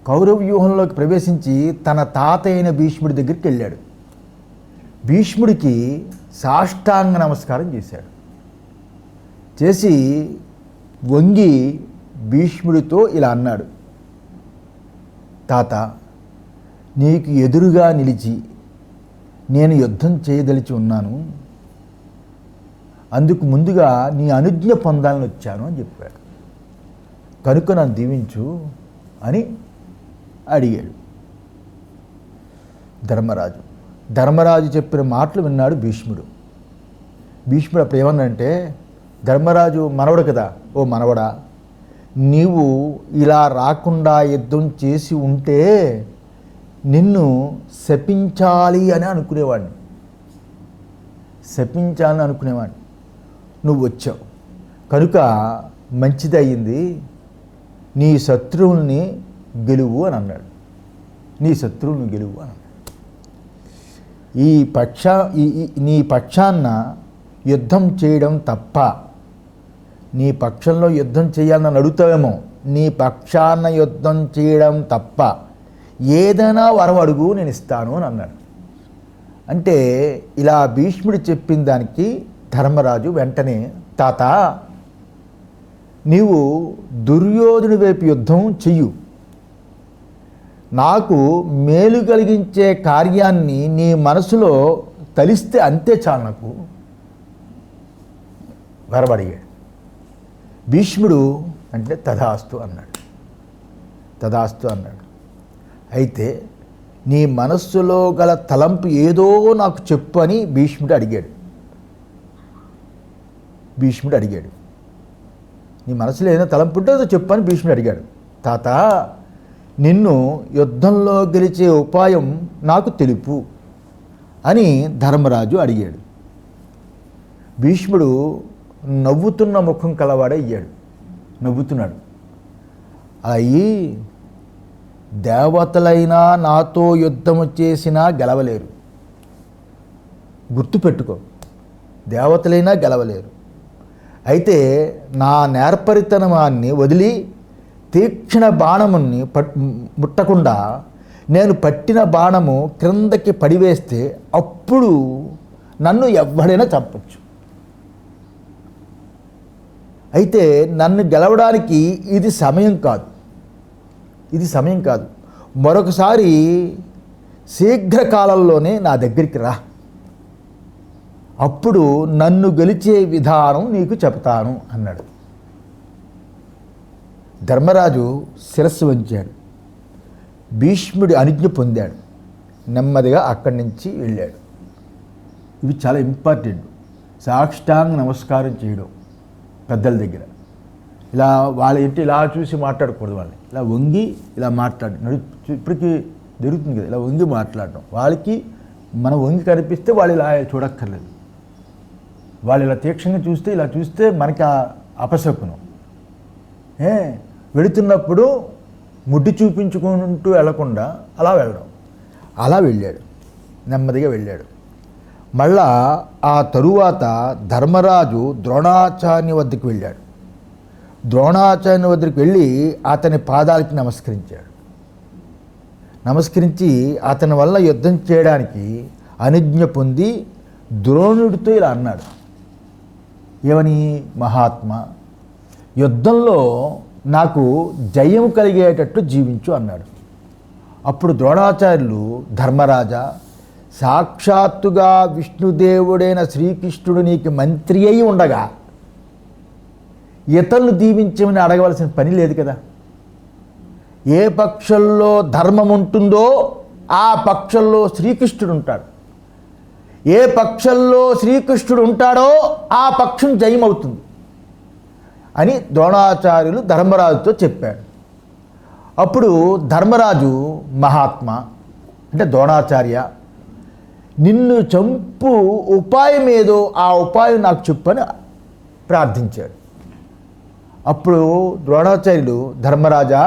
కౌరవ వ్యూహంలోకి ప్రవేశించి తన తాత అయిన భీష్ముడి దగ్గరికి వెళ్ళాడు. భీష్ముడికి సాష్టాంగ నమస్కారం చేశాడు. చేసి వంగి భీష్ముడితో ఇలా అన్నాడు, తాత, నీకు ఎదురుగా నిలిచి నేను యుద్ధం చేయదలిచి ఉన్నాను, అందుకు ముందుగా నీ అనుజ్ఞ పొందాలని వచ్చాను అని చెప్పాడు. కనుక నన్ను దీవించు అని అడిగాడు ధర్మరాజు చెప్పిన మాటలు విన్నాడు భీష్ముడు. భీష్ముడు అప్పుడు ఏమన్నాడంటే, ధర్మరాజు మనవడు కదా, ఓ మనవడా, నీవు ఇలా రాకుండా యుద్ధం చేసి ఉంటే నిన్ను శపించాలి అని అనుకునేవాడిని, నువ్వు వచ్చావు కనుక మంచిదయ్యింది, నీ శత్రువుల్ని గెలువు అని అన్నాడు. నీ పక్షాన యుద్ధం చేయడం తప్ప, నీ పక్షంలో యుద్ధం చేయాలని అడుగుతావేమో, నీ పక్షాన యుద్ధం చేయడం తప్ప ఏదైనా వరం అడుగు నేను ఇస్తాను అని అన్నాడు. అంటే ఇలా భీష్ముడు చెప్పిన దానికి ధర్మరాజు వెంటనే, తాత, నీవు దుర్యోధనుడి వైపు యుద్ధం చెయ్యు, నాకు మేలు కలిగించే కార్యాన్ని నీ మనసులో తలిస్తే అంతే చాలు నాకు వరమడిగాడు. భీష్ముడు అంటే తథాస్తు అన్నాడు. అయితే నీ మనస్సులో గల తలంపు ఏదో నాకు చెప్పు అని భీష్ముడు అడిగాడు. నీ మనసులో ఏదైనా తలంపు ఉంటే ఏదో చెప్పు అని భీష్ముడు అడిగాడు. తాత, నిన్ను యుద్ధంలో గెలిచే ఉపాయం నాకు తెలుపు అని ధర్మరాజు అడిగాడు. భీష్ముడు నవ్వుతున్న ముఖం కలవాడయ్యాడు. నవ్వుతున్నాడు. అయ్యి, దేవతలైనా నాతో యుద్ధము చేసినా గెలవలేరు, గుర్తుపెట్టుకో, దేవతలైనా గెలవలేరు. అయితే నా నేర్పరితనాన్ని వదిలి తీక్షణ బాణముని ముట్టకుండా నేను పట్టిన బాణము క్రిందకి పడివేస్తే అప్పుడు నన్ను ఎవడైనా చంపచ్చు. అయితే నన్ను గెలవడానికి ఇది సమయం కాదు, మరొకసారి శీఘ్రకాలంలోనే నా దగ్గరికి రా, అప్పుడు నన్ను గెలిచే విధానం నీకు చెప్తాను అన్నాడు. ధర్మరాజు శిరస్సు వంచాడు. భీష్ముడి అనుజ్ఞ పొందాడు. నెమ్మదిగా అక్కడి నుంచి వెళ్ళాడు. ఇవి చాలా ఇంపార్టెంట్. సాష్టాంగ నమస్కారం చేయడం పెద్దల దగ్గర. ఇలా వాళ్ళ ఇంటి ఇలా చూసి మాట్లాడకూడదు, వాళ్ళని ఇలా వంగి ఇలా ఇప్పటికీ జరుగుతుంది కదా, ఇలా వంగి మాట్లాడడం. వాళ్ళకి మనం వంగి కనిపిస్తే వాళ్ళు ఇలా చూడక్కర్లేదు. వాళ్ళు ఇలా తీక్షణంగా చూస్తే, ఇలా చూస్తే మనకి అపశకునం. వెళుతున్నప్పుడు ముడ్డి చూపించుకుంటూ వెళ్లకుండా అలా వెళ్ళడం. అలా వెళ్ళాడు, నెమ్మదిగా వెళ్ళాడు. మళ్ళా ఆ తరువాత ధర్మరాజు ద్రోణాచార్యుని వద్దకు వెళ్ళాడు. ద్రోణాచార్యుని వద్దకు వెళ్ళి అతని పాదాలకి నమస్కరించి అతని వల్ల యుద్ధం చేయడానికి అనుజ్ఞ పొంది ద్రోణుడితో ఇలా అన్నాడు. ఏమని? మహాత్మా, యుద్ధంలో నాకు జయం కలిగేటట్టు జీవించు అన్నాడు. అప్పుడు ద్రోణాచార్యులు, ధర్మరాజా, సాక్షాత్తుగా విష్ణుదేవుడైన శ్రీకృష్ణుడు నీకు మంత్రి అయి ఉండగా ఇతరులు దీవించమని అడగవలసిన పని లేదు కదా. ఏ పక్షంలో ధర్మం ఉంటుందో ఆ పక్షంలో శ్రీకృష్ణుడు ఉంటాడు. ఏ పక్షంలో శ్రీకృష్ణుడు ఉంటాడో ఆ పక్షం జయమవుతుంది అని ద్రోణాచార్యులు ధర్మరాజుతో చెప్పాడు. అప్పుడు ధర్మరాజు మహాత్మా అంటే ద్రోణాచార్య, నిన్ను చంపు ఉపాయం ఏదో ఆ ఉపాయం నాకు చెప్పని ప్రార్థించాడు. అప్పుడు ద్రోణాచార్యులు, ధర్మరాజా,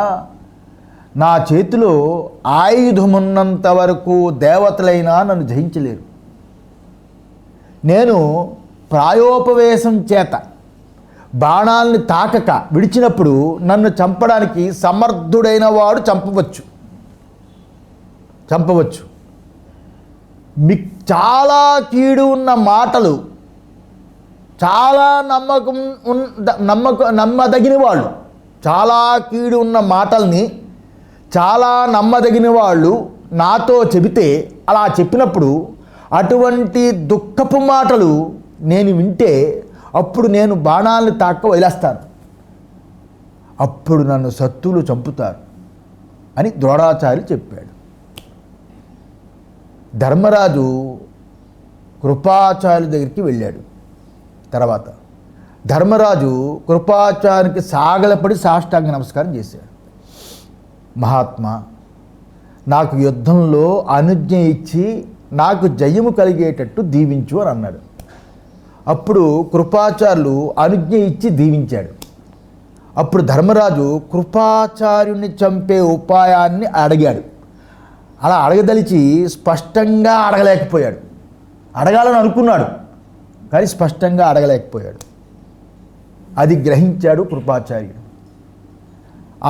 నా చేతిలో ఆయుధమున్నంత వరకు దేవతలైనా నన్ను జయించలేరు. నేను ప్రాయోపవేశం చేత బాణాలని తాకక విడిచినప్పుడు నన్ను చంపడానికి సమర్థుడైన వాడు చంపవచ్చు. చాలా కీడు ఉన్న మాటలు, చాలా నమ్మదగిన వాళ్ళు, చాలా కీడు ఉన్న మాటల్ని చాలా నమ్మదగిన వాళ్ళు నాతో చెబితే, అలా చెప్పినప్పుడు అటువంటి దుఃఖపు మాటలు నేను వింటే అప్పుడు నేను బాణాలను తాక్క వదిలేస్తాను. అప్పుడు నన్ను శత్రువులు చంపుతారు అని ద్రోణాచార్యులు చెప్పాడు. ధర్మరాజు కృపాచార్యుల దగ్గరికి వెళ్ళాడు. తర్వాత ధర్మరాజు కృపాచార్యునికి సాగలపడి సాష్టాంగ నమస్కారం చేశాడు. మహాత్మా, నాకు యుద్ధంలో అనుజ్ఞ ఇచ్చి నాకు జయము కలిగేటట్టు దీవించు అని అన్నాడు. అప్పుడు కృపాచార్యులు అనుజ్ఞ ఇచ్చి దీవించాడు. అప్పుడు ధర్మరాజు కృపాచార్యుని చంపే ఉపాయాన్ని అడిగాడు. అలా అడగదలిచి స్పష్టంగా అడగలేకపోయాడు. అడగాలని అనుకున్నాడు కానీ స్పష్టంగా అడగలేకపోయాడు. అది గ్రహించాడు కృపాచార్యుడు.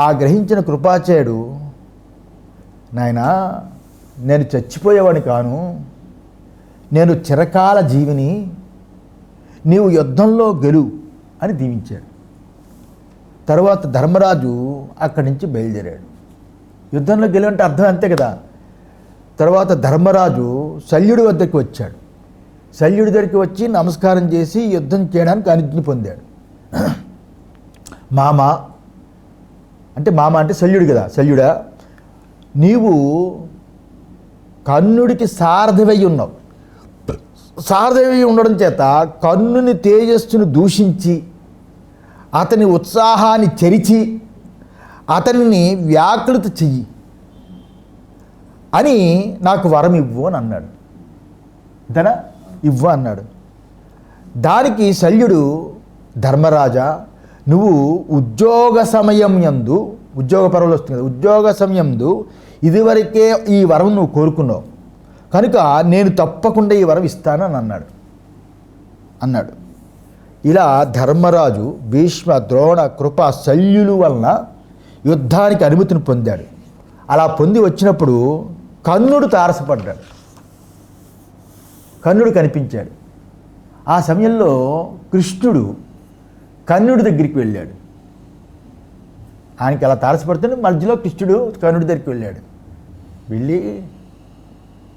ఆ గ్రహించిన కృపాచార్యుడు, నాయనా, నేను చచ్చిపోయేవాడిని కాను, నేను చిరకాల జీవిని, నీవు యుద్ధంలో గెలు అని దీవించాడు. తర్వాత ధర్మరాజు అక్కడి నుంచి బయలుదేరాడు. యుద్ధంలో గెలు అంటే అర్థం అంతే కదా. తర్వాత ధర్మరాజు శల్యుడి వద్దకు వచ్చాడు. శల్యుడి దగ్గరికి వచ్చి నమస్కారం చేసి యుద్ధం చేయడానికి అనుజ్ఞ పొందాడు. మామ అంటే శల్యుడు కదా. శల్యుడా, నీవు కర్ణుడికి సారథివై ఉన్నావు. సారథివై ఉండడం చేత కర్ణుని తేజస్సును దూషించి అతని ఉత్సాహాన్ని చెరిచి అతనిని వ్యాకృతి చెయ్యి అని నాకు వరం ఇవ్వు అని అన్నాడు. అంతేనా? ఇవ్వు అన్నాడు. దానికి శల్యుడు, ధర్మరాజా, నువ్వు ఉద్యోగ సమయం యందు, ఉద్యోగ పర్వాలు వస్తుంది కదా, ఉద్యోగ సమయం యందు ఇదివరకే ఈ వరం నువ్వు కోరుకున్నావు కనుక నేను తప్పకుండా ఈ వరం ఇస్తాను అని అన్నాడు. ఇలా ధర్మరాజు భీష్మ, ద్రోణ, కృప, శల్యులు వలన యుద్ధానికి అనుమతిని పొందాడు. అలా పొంది వచ్చినప్పుడు కర్ణుడు తారసపడ్డాడు. కర్ణుడు కనిపించాడు. ఆ సమయంలో కృష్ణుడు కర్ణుడి దగ్గరికి వెళ్ళాడు. ఆయనకి అలా తారసపడుతుంటే మధ్యలో కృష్ణుడు కర్ణుడి దగ్గరికి వెళ్ళాడు. వెళ్ళి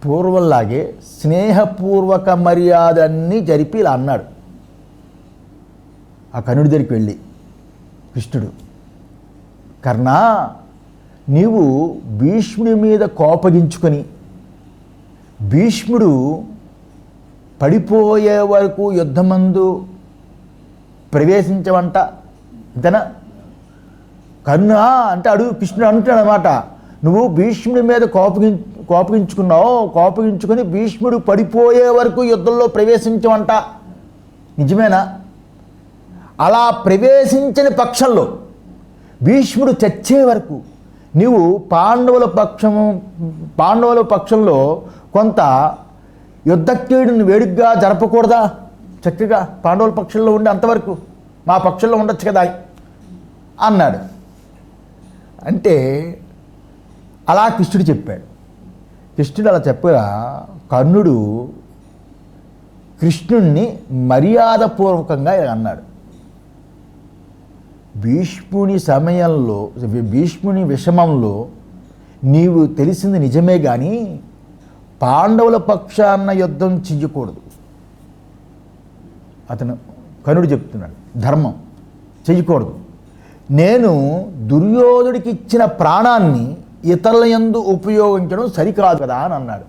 పూర్వంలాగే స్నేహపూర్వక మర్యాదన్నీ జరిపి ఇలా అన్నాడు. ఆ కర్ణుడి దగ్గరికి వెళ్ళి కృష్ణుడు, కర్ణా, నీవు భీష్ముడి మీద కోపగించుకొని భీష్ముడు పడిపోయే వరకు యుద్ధమందు ప్రవేశించవంట, అంతేనా? కర్ణా అంటే కృష్ణుడు అంటాడు అన్నమాట, నువ్వు భీష్ముడి మీద కోపగించుకొని భీష్ముడు పడిపోయే వరకు యుద్ధంలో ప్రవేశించవంట, నిజమేనా? అలా ప్రవేశించని పక్షంలో భీష్ముడు చచ్చే వరకు నీవు పాండవుల పక్షంలో కొంత యుద్ధక్రీడుని వేడుగ్గా జరపకూడదా? చక్కగా పాండవుల పక్షంలో ఉండి అంతవరకు మా పక్షంలో ఉండొచ్చు కదా అన్నాడు. అంటే అలా కృష్ణుడు చెప్పాడు. కృష్ణుడు అలా చెప్పగా కర్ణుడు కృష్ణుణ్ణి మర్యాదపూర్వకంగా అన్నాడు. భీష్ముని విషమంలో నీవు తెలిసింది నిజమే కానీ పాండవుల పక్షాన యుద్ధం చెయ్యకూడదు. అతను కనుడు చెప్తున్నాడు, ధర్మం చెయ్యకూడదు. నేను దుర్యోధుడికి ఇచ్చిన ప్రాణాన్ని ఇతరుల యందు ఉపయోగించడం సరికాదు కదా అని అన్నాడు.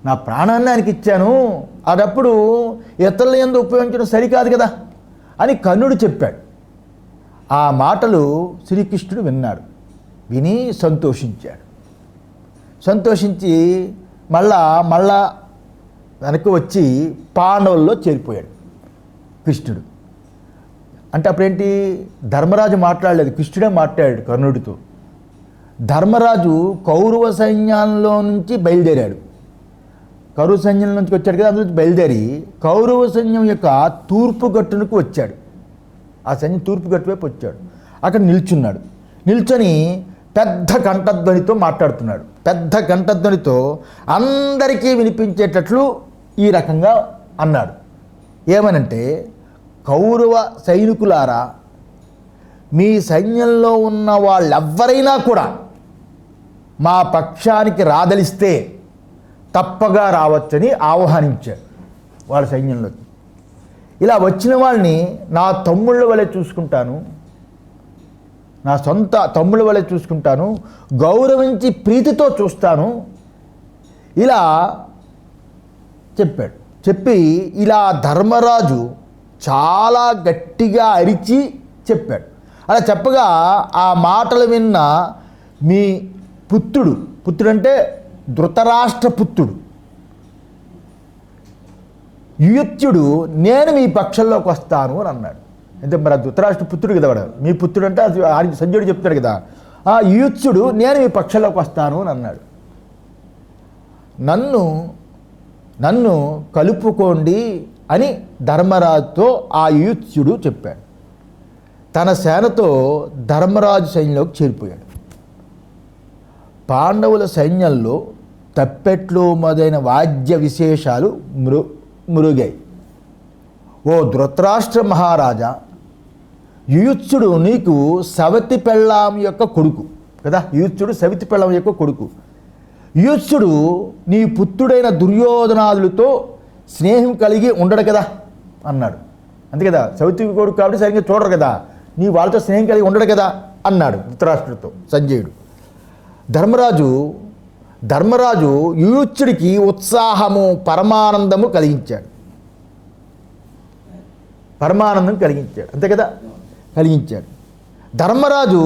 నా ప్రాణాన్ని ఆయనకి ఇచ్చాను, అదప్పుడు ఇతరుల యందు ఉపయోగించడం సరికాదు కదా అని కర్ణుడు చెప్పాడు. ఆ మాటలు శ్రీకృష్ణుడు విన్నాడు. విని సంతోషించాడు. సంతోషించి మళ్ళా వెనక్కి వచ్చి పాండవుల్లో చేరిపోయాడు కృష్ణుడు. అంటే అప్పుడేంటి, ధర్మరాజు మాట్లాడలేదు, కృష్ణుడే మాట్లాడాడు కర్ణుడితో. ధర్మరాజు కౌరవ సైన్యంలో నుంచి బయలుదేరాడు. కౌరవ సైన్యం నుంచి వచ్చాడు కదా, అందులో బయలుదేరి కౌరవ సైన్యం యొక్క తూర్పు గట్టునకు వచ్చాడు. ఆ సైన్యం తూర్పు గట్టు వైపు వచ్చాడు. అక్కడ నిల్చున్నాడు. నిల్చొని పెద్ద కంఠధ్వనితో మాట్లాడుతున్నాడు. పెద్ద కంఠధ్వనితో అందరికీ వినిపించేటట్లు ఈ రకంగా అన్నాడు. ఏమనంటే, కౌరవ సైనికులారా, మీ సైన్యంలో ఉన్న వాళ్ళెవ్వరైనా కూడా మా పక్షానికి రాదలిస్తే తప్పగా రావచ్చని ఆహ్వానించాడు వాళ్ళ సైన్యంలోకి. ఇలా వచ్చిన వాళ్ళని నా తమ్ముళ్ళ వలె చూసుకుంటాను, నా సొంత తమ్ముళ్ళ వలె చూసుకుంటాను, గౌరవించి ప్రీతితో చూస్తాను ఇలా చెప్పాడు. చెప్పి ఇలా ధర్మరాజు చాలా గట్టిగా అరిచి చెప్పాడు. అలా చెప్పగా ఆ మాటలు విన్న మీ పుత్రుడు అంటే ధృతరాష్ట్ర పుత్రుడు యుయుత్సుడు నేను మీ పక్షంలోకి వస్తాను అని అన్నాడు. అంటే మరి ధృతరాష్ట్ర పుత్రుడు కదా వాడు, మీ పుత్రుడు అంటే అది సంజయుడు చెప్తాడు కదా. ఆ యుయుత్సుడు నేను మీ పక్షంలోకి వస్తాను అని అన్నాడు. నన్ను కలుపుకోండి అని ధర్మరాజుతో ఆ యుయుత్సుడు చెప్పాడు. తన సేనతో ధర్మరాజు సైన్యంలోకి చేరిపోయాడు. పాండవుల సైన్యంలో తప్పెట్లు మొదలైన వాద్య విశేషాలు మురుగాయి. ఓ ధృతరాష్ట్ర మహారాజా, యుయుత్సుడు నీకు సవతి పెళ్ళాం యొక్క కొడుకు కదా. యుయుత్సుడు సవితి పెళ్ళాం యొక్క కొడుకు. యుయుత్సుడు నీ పుత్రుడైన దుర్యోధనాదులతో స్నేహం కలిగి ఉండడు కదా అన్నాడు. అంతే కదా, సవితి కొడుకు కాబట్టి సరిగ్గా చూడరు కదా, నీ వాళ్ళతో స్నేహం కలిగి ఉండడు కదా అన్నాడు ధృతరాష్ట్రుడితో సంజయుడు. ధర్మరాజు యుయుత్సుడికి ఉత్సాహము పరమానందము కలిగించాడు. అంతే కదా, కలిగించాడు. ధర్మరాజు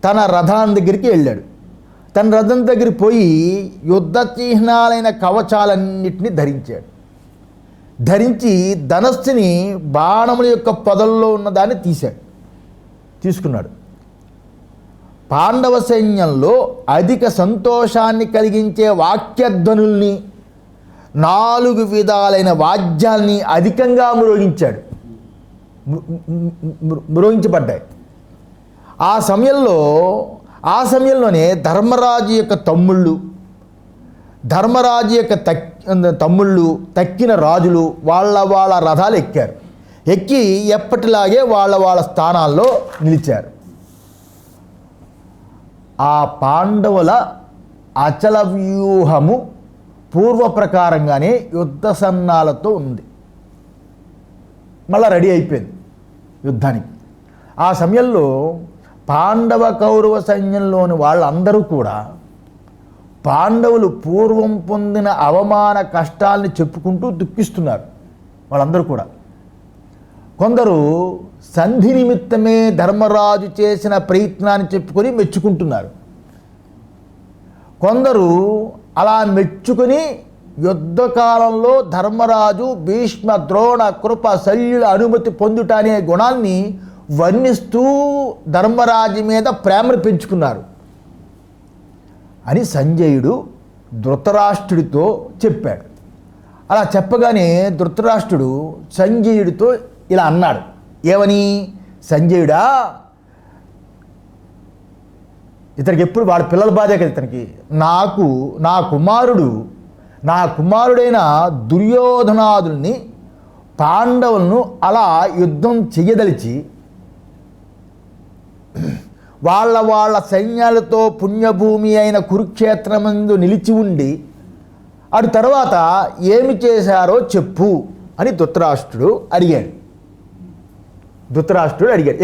తన రథం దగ్గరికి వెళ్ళాడు. తన రథం దగ్గరికి పోయి యుద్ధ చిహ్నాలైన కవచాలన్నింటినీ ధరించి ధనస్సుని బాణముల యొక్క పొదల్లో ఉన్నదాన్ని తీసుకున్నాడు. పాండవ సైన్యంలో అధిక సంతోషాన్ని కలిగించే వాక్యధ్వనుల్ని 4 విధాలైన వాద్యాల్ని అధికంగా మ్రోగించబడ్డాయి. ఆ సమయంలోనే ధర్మరాజు యొక్క తమ్ముళ్ళు తక్కిన రాజులు వాళ్ళ రథాలు ఎక్కి ఎప్పటిలాగే వాళ్ళ స్థానాల్లో నిలిచారు. ఆ పాండవుల అచల వ్యూహము పూర్వ ప్రకారంగానే యుద్ధ సన్నాలతో ఉంది. మళ్ళా రెడీ అయిపోయింది యుద్ధానికి. ఆ సమయంలో పాండవ కౌరవ సైన్యంలోని వాళ్ళందరూ కూడా పాండవులు పూర్వం పొందిన అవమాన కష్టాలని చెప్పుకుంటూ దుఃఖిస్తున్నారు. వాళ్ళందరూ కూడా కొందరు సంధి నిమిత్తమే ధర్మరాజు చేసిన ప్రయత్నాన్ని చెప్పుకొని మెచ్చుకుంటున్నారు. కొందరు అలా మెచ్చుకొని యుద్ధకాలంలో ధర్మరాజు భీష్మ ద్రోణ కృప శల్యుల అనుమతి పొందుట అనే గుణాన్ని వర్ణిస్తూ ధర్మరాజు మీద ప్రేమను పెంచుకున్నారు అని సంజయుడు ధృతరాష్ట్రుడితో చెప్పాడు. అలా చెప్పగానే ధృతరాష్ట్రుడు సంజయుడితో ఇలా అన్నాడు. ఏమని? సంజయుడా, ఇతనికి ఎప్పుడు వాడి పిల్లల బాధే కదా ఇతనికి. నా కుమారుడైన దుర్యోధనాదుల్ని పాండవులను అలా యుద్ధం చెయ్యదలిచి వాళ్ళ సైన్యాలతో పుణ్యభూమి అయిన కురుక్షేత్రమందు నిలిచి ఉండి అటు తర్వాత ఏమి చేశారో చెప్పు అని ధృతరాష్ట్రుడు అడిగాడు.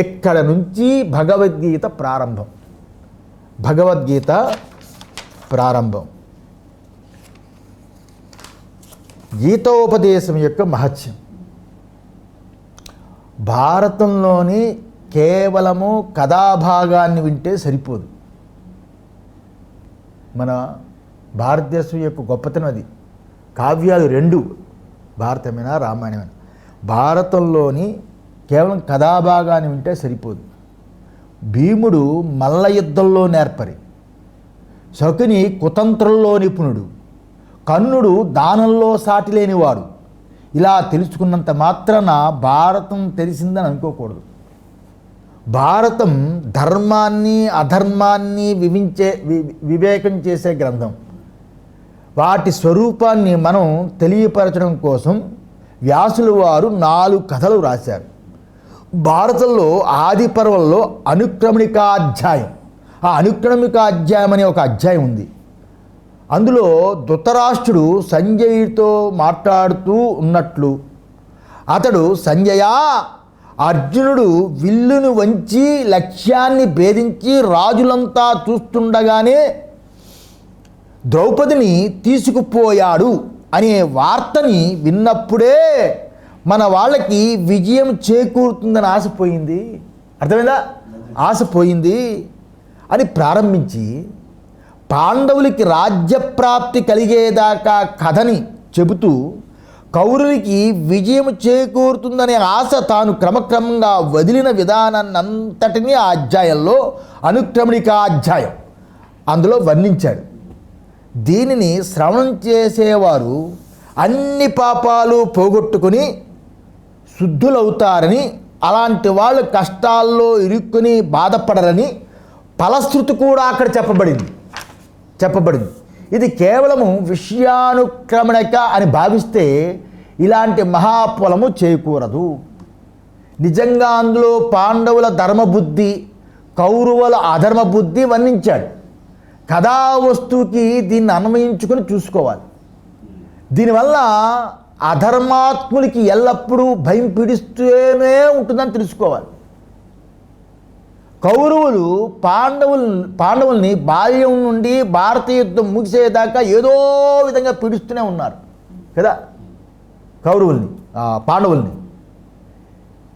ఇక్కడ నుంచి భగవద్గీత ప్రారంభం. గీతోపదేశం యొక్క మహత్యం. భారతంలోని కేవలము కథాభాగాన్ని వింటే సరిపోదు. మన భారతదేశం యొక్క గొప్పతనం అది. కావ్యాలు రెండు, భారతమైనా రామాయణమైనా. భారతంలోని కేవలం కథాభాగాన్ని వింటే సరిపోదు. భీముడు మల్ల యుద్ధంలో నేర్పరి, శకుని కుతంత్రంలో నిపుణుడు, కర్ణుడు దానంలో సాటి లేనివాడు. ఇలా తెలుసుకున్నంత మాత్రాన భారతం తెలిసిందని అనుకోకూడదు. భారతం ధర్మాన్ని అధర్మాన్ని వివేకం చేసే గ్రంథం. వాటి స్వరూపాన్ని మనం తెలియపరచడం కోసం వ్యాసుల వారు 4 కథలు రాశారు. భారతంలో ఆది పర్వంలో అనుక్రమణికాధ్యాయం, ఆ అనుక్రమణికాధ్యాయం అనే ఒక అధ్యాయం ఉంది. అందులో ధృతరాష్ట్రుడు సంజయుడితో మాట్లాడుతూ ఉన్నట్లు, అతడు సంజయ, అర్జునుడు విల్లును వంచి లక్ష్యాన్ని భేదించి రాజులంతా చూస్తుండగానే ద్రౌపదిని తీసుకుపోయాడు అనే వార్తని విన్నప్పుడే మన వాళ్ళకి విజయం చేకూరుతుందని ఆశపోయింది. అర్థమైందా? ఆశపోయింది అని ప్రారంభించి పాండవులకి రాజ్యప్రాప్తి కలిగేదాకా కథని చెబుతూ కౌరవులకి విజయం చేకూరుతుందనే ఆశ తాను క్రమక్రమంగా వదిలిన విధానాన్ని అంతటినీ ఆ అధ్యాయంలో అనుక్రమణికాధ్యాయం అందులో వర్ణించాడు. దీనిని శ్రవణం చేసేవారు అన్ని పాపాలు పోగొట్టుకుని శుద్ధులవుతారని, అలాంటి వాళ్ళు కష్టాల్లో ఇరుక్కుని బాధపడరని ఫలశ్రుతి కూడా అక్కడ చెప్పబడింది. ఇది కేవలము విషయానుక్రమణిక అని భావిస్తే ఇలాంటి మహాఫలము చేకూరదు. నిజంగా అందులో పాండవుల ధర్మబుద్ధి, కౌరవుల అధర్మబుద్ధి వర్ణించాడు. కథా వస్తువుకి దీన్ని అన్వయించుకొని చూసుకోవాలి. దీనివల్ల అధర్మాత్ములకి ఎల్లప్పుడూ భయం పీడిస్తూనే ఉంటుందని తెలుసుకోవాలి. కౌరవులు పాండవుల్ని బాల్యం నుండి భారతీయ యుద్ధం ముగిసేదాకా ఏదో విధంగా పీడిస్తూనే ఉన్నారు కదా పాండవుల్ని.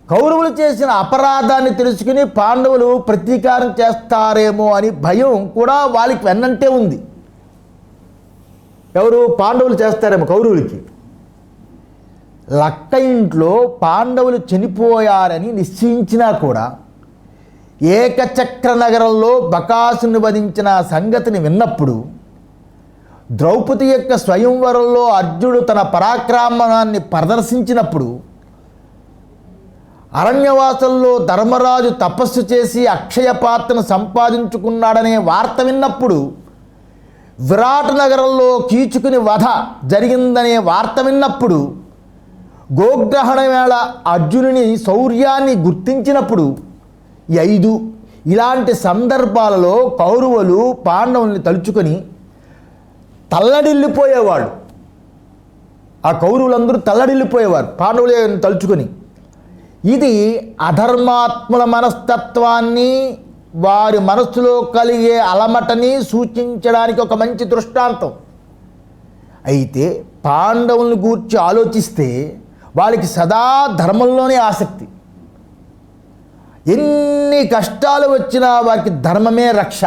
కౌరవులు చేసిన అపరాధాన్ని తెలుసుకుని పాండవులు ప్రతీకారం చేస్తారేమో అని భయం కూడా వాళ్ళకి వెన్నంటే ఉంది. ఎవరు? పాండవులు చేస్తారేమో కౌరవులకి. లక్క ఇంట్లో పాండవులు చనిపోయారని నిశ్చయించినా కూడా ఏకచక్ర నగరంలో బకాసుని వధించిన సంగతిని విన్నప్పుడు, ద్రౌపది యొక్క స్వయంవరంలో అర్జునుడు తన పరాక్రమాన్ని ప్రదర్శించినప్పుడు, అరణ్యవాసంలో ధర్మరాజు తపస్సు చేసి అక్షయ పాత్రను సంపాదించుకున్నాడనే వార్త విన్నప్పుడు, విరాట్ నగరంలో కీచుకుని వధ జరిగిందనే వార్త విన్నప్పుడు, గోగ్రహణ వేళ అర్జునుని శౌర్యాన్ని గుర్తించినప్పుడు, 5 ఇలాంటి సందర్భాలలో కౌరవులు పాండవుల్ని తలుచుకొని తల్లడిల్లిపోయేవాడు. ఆ కౌరవులందరూ తల్లడిల్లిపోయేవారు పాండవులను తలుచుకొని. ఇది అధర్మాత్ముల మనస్తత్వాన్ని, వారి మనస్సులో కలిగే అలమటని సూచించడానికి ఒక మంచి దృష్టాంతం. అయితే పాండవులను గూర్చి ఆలోచిస్తే వాళ్ళకి సదా ధర్మంలోనే ఆసక్తి. ఎన్ని కష్టాలు వచ్చినా వారికి ధర్మమే రక్ష.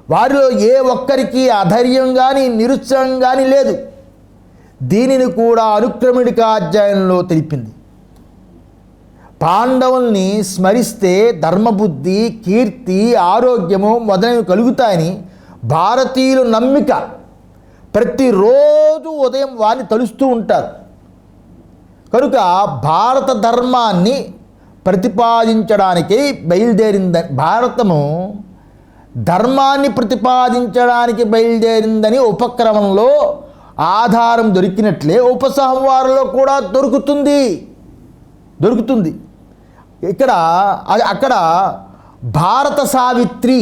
వారిలో ఏ ఒక్కరికి అధైర్యం కానీ నిరుత్సాహం కానీ లేదు. దీనిని కూడా అనుక్రమణికాధ్యాయంలో తెలిపింది. పాండవుల్ని స్మరిస్తే ధర్మబుద్ధి, కీర్తి, ఆరోగ్యము మొదలైనవి కలుగుతాయని భారతీయులు నమ్మిక. ప్రతిరోజు ఉదయం వారిని తలుస్తూ ఉంటారు. కనుక భారత ధర్మాన్ని ప్రతిపాదించడానికి బయలుదేరిందని, భారతము ధర్మాన్ని ప్రతిపాదించడానికి బయలుదేరిందని ఉపక్రమంలో ఆధారం దొరికినట్లే ఉపసంహారంలో కూడా దొరుకుతుంది. అక్కడ భారత సావిత్రి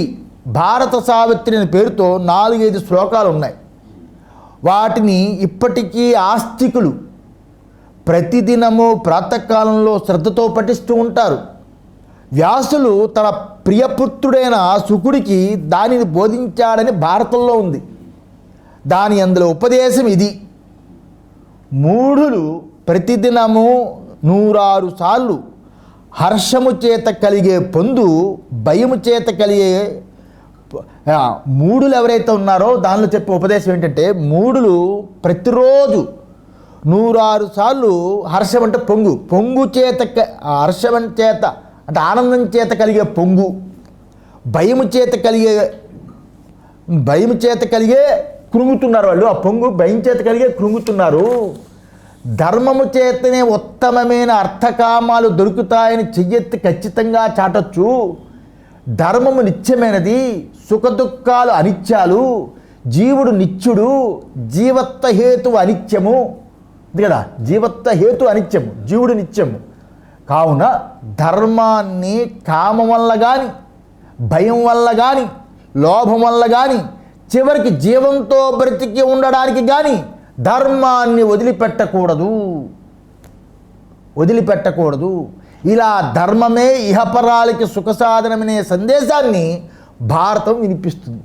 అనే పేరుతో 4-5 శ్లోకాలు ఉన్నాయి. వాటిని ఇప్పటికీ ఆస్తికులు ప్రతిదినము ప్రాతకాలంలో శ్రద్ధతో పఠిస్తూ ఉంటారు. వ్యాసులు తన ప్రియపుత్రుడైన శుకుడికి దానిని బోధించాడని భారతంలో ఉంది. దాని అందులో ఉపదేశం ఇది: మూఢులు ప్రతిదినము 106 సార్లు హర్షము చేత కలిగే పొందు, భయము చేత కలిగే మూఢులు ఎవరైతే ఉన్నారో దానిలో చెప్పే ఉపదేశం ఏంటంటే, మూఢులు ప్రతిరోజు 106 సార్లు హర్షం అంటే పొంగు చేత, హర్షం చేత అంటే ఆనందం చేత కలిగే పొంగు, భయము చేత కలిగే కృంగుతున్నారు వాళ్ళు. ఆ పొంగు భయం చేత కలిగే కృంగుతున్నారు. ధర్మము చేతనే ఉత్తమమైన అర్థకామాలు దొరుకుతాయని చెయ్యెత్తి ఖచ్చితంగా చాటొచ్చు. ధర్మము నిత్యమైనది, సుఖదుఖాలు అనిత్యాలు, జీవుడు నిత్యుడు, జీవత్వ హేతు అనిత్యము. ఇది కదా, జీవత్వ హేతు అనిత్యము, జీవుడు నిత్యము. కావున ధర్మాన్ని కామం వల్ల కానీ, భయం వల్ల కానీ, లోభం వల్ల కానీ, చివరికి జీవంతో బ్రతికి ఉండడానికి కానీ ధర్మాన్ని వదిలిపెట్టకూడదు. ఇలా ధర్మమే ఇహపరాలకి సుఖసాధనమనే సందేశాన్ని భారతం వినిపిస్తుంది.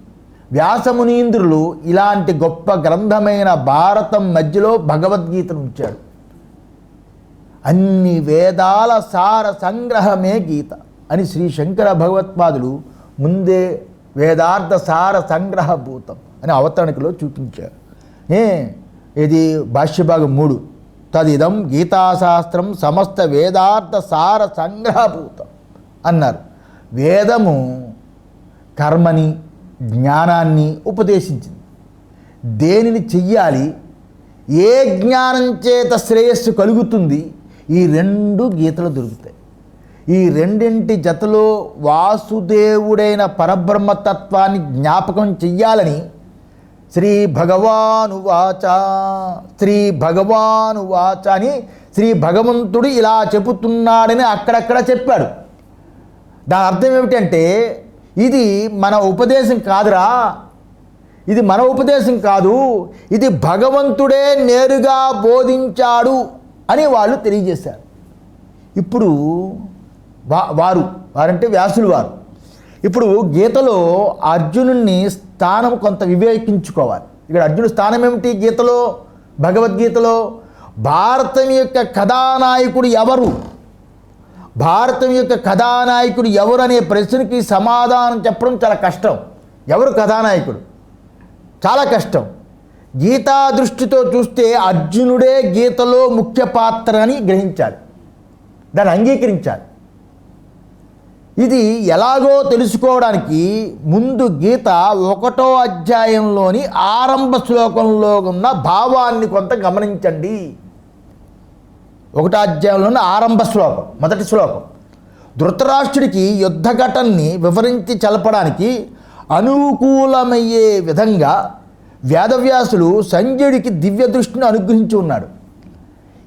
వ్యాసమునీంద్రులు ఇలాంటి గొప్ప గ్రంథమైన భారతం మధ్యలో భగవద్గీతను ఉంచాడు. అన్ని వేదాల సార సంగ్రహమే గీత అని శ్రీ శంకర భగవత్పాదులు ముందే వేదార్థ సార సంగ్రహభూతం అని అవతరణికలో చూపించారు. ఇది భాష్యభాగం 3. తదిదం గీతాశాస్త్రం సమస్త వేదార్థ సార సంగ్రహభూతం అన్నారు. వేదము కర్మని, జ్ఞానాన్ని ఉపదేశించింది. దేనిని చెయ్యాలి, ఏ జ్ఞానం చేత శ్రేయస్సు కలుగుతుంది, ఈ 2 గీతలు దొరుకుతాయి. ఈ రెండింటి జతలో వాసుదేవుడైన పరబ్రహ్మతత్వాన్ని జ్ఞాపకం చెయ్యాలని శ్రీ భగవానువాచ అని శ్రీ భగవంతుడు ఇలా చెబుతున్నాడని అక్కడక్కడ చెప్పాడు. దాని అర్థం ఏమిటంటే, ఇది మన ఉపదేశం కాదురా, ఇది మన ఉపదేశం కాదు, ఇది భగవంతుడే నేరుగా బోధించాడు అని వాళ్ళు తెలియజేశారు. ఇప్పుడు వారంటే వ్యాసులు వారు ఇప్పుడు గీతలో అర్జునుని స్థానం కొంత వివేకించుకోవాలి. ఇక్కడ అర్జునుడి స్థానం ఏమిటి గీతలో, భగవద్గీతలో? భారతం యొక్క కథానాయకుడు ఎవరు అనే ప్రశ్నకి సమాధానం చెప్పడం చాలా కష్టం. ఎవరు కథానాయకుడు? చాలా కష్టం. గీతా దృష్టితో చూస్తే అర్జునుడే గీతలో ముఖ్య పాత్ర అని గ్రహించాలి, దాన్ని అంగీకరించాలి. ఇది ఎలాగో తెలుసుకోవడానికి ముందు గీత 1వ అధ్యాయంలోని ఆరంభ శ్లోకంలో ఉన్న భావాన్ని కొంత గమనించండి. 1వ అధ్యాయంలోని ఆరంభ శ్లోకం, మొదటి శ్లోకం. ధృతరాష్ట్రుడికి యుద్ధ ఘటనని వివరించి చలపడానికి అనుకూలమయ్యే విధంగా వేదవ్యాసులు సంజయుడికి దివ్య దృష్టిని అనుగ్రహించి ఉన్నాడు.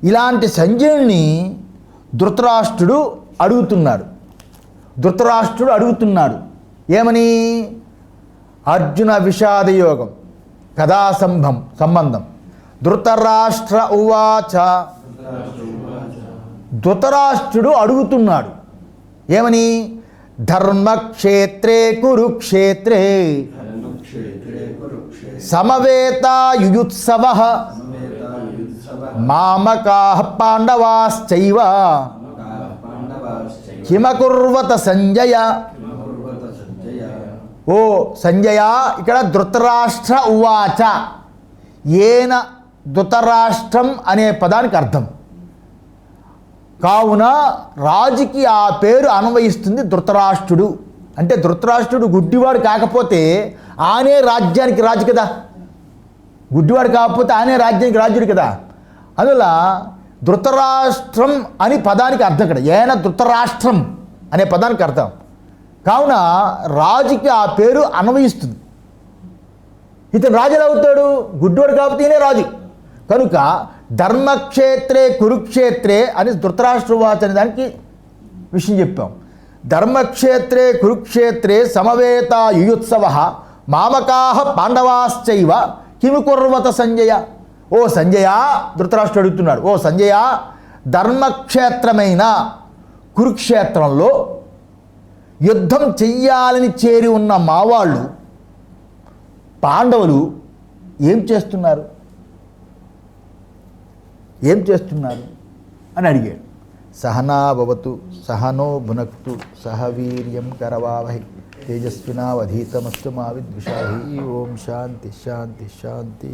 ఇలాంటి సంజయుడిని ధృతరాష్ట్రుడు అడుగుతున్నాడు. ఏమని? అర్జున విషాదయోగం కథా సంబంధం. ధృతరాష్ట్ర ఉవాచ, ధృతరాష్ట్రుడు అడుగుతున్నాడు ఏమని? ధర్మక్షేత్రే కురుక్షేత్రే సమవేతాయుయుత్సవః మామకాః పాండవాశ్చైవ కిమకుర్వత సంజయ. ఓ సంజయ, ఇక్కడ ధృతరాష్ట్ర ఉవాచ, ఏన ధృతరాష్ట్రం అనే పదానికి అర్థం. కావున రాజుకి ఆ పేరు అన్వయిస్తుంది ధృతరాష్ట్రుడు. అంటే ధృతరాష్ట్రుడు గుడ్డివాడు కాకపోతే ఆనే రాజ్యానికి రాజు కదా, గుడ్డివాడు కాకపోతే ఆనే రాజ్యానికి రాజుడు కదా. అందువల్ల ధృతరాష్ట్రం అని పదానికి అర్థం ఇక్కడ, ఏన ధృతరాష్ట్రం అనే పదానికి అర్థం. కావున రాజుకి ఆ పేరు అన్వయిస్తుంది. ఇతను రాజు ఎలా అవుతాడు? గుడ్డివాడు కాకపోతే ఈయనే రాజు. కనుక ధర్మక్షేత్రే కురుక్షేత్రే అని ధృతరాష్ట్రవాచ అనే దానికి విషయం చెప్పాం. ధర్మక్షేత్రే కురుక్షేత్రే సమవేత యుయుత్సవ మామకాః పాండవాశ్చైవ కిము కుర్వత సంజయ, ఓ సంజయ, ధృతరాష్ట్రుడు అడుగుతున్నాడు, ఓ సంజయ, ధర్మక్షేత్రమైన కురుక్షేత్రంలో యుద్ధం చెయ్యాలని చేరి ఉన్న మావాళ్ళు పాండవులు ఏం చేస్తున్నారు అని అడిగాడు. సహనా భవతు సహనో భునక్తు సహ వీర్యం కరవావహై తేజస్వినావధీతమస్తు మా విద్విషాహి. ఓం శాంతి శాంతి శాంతి.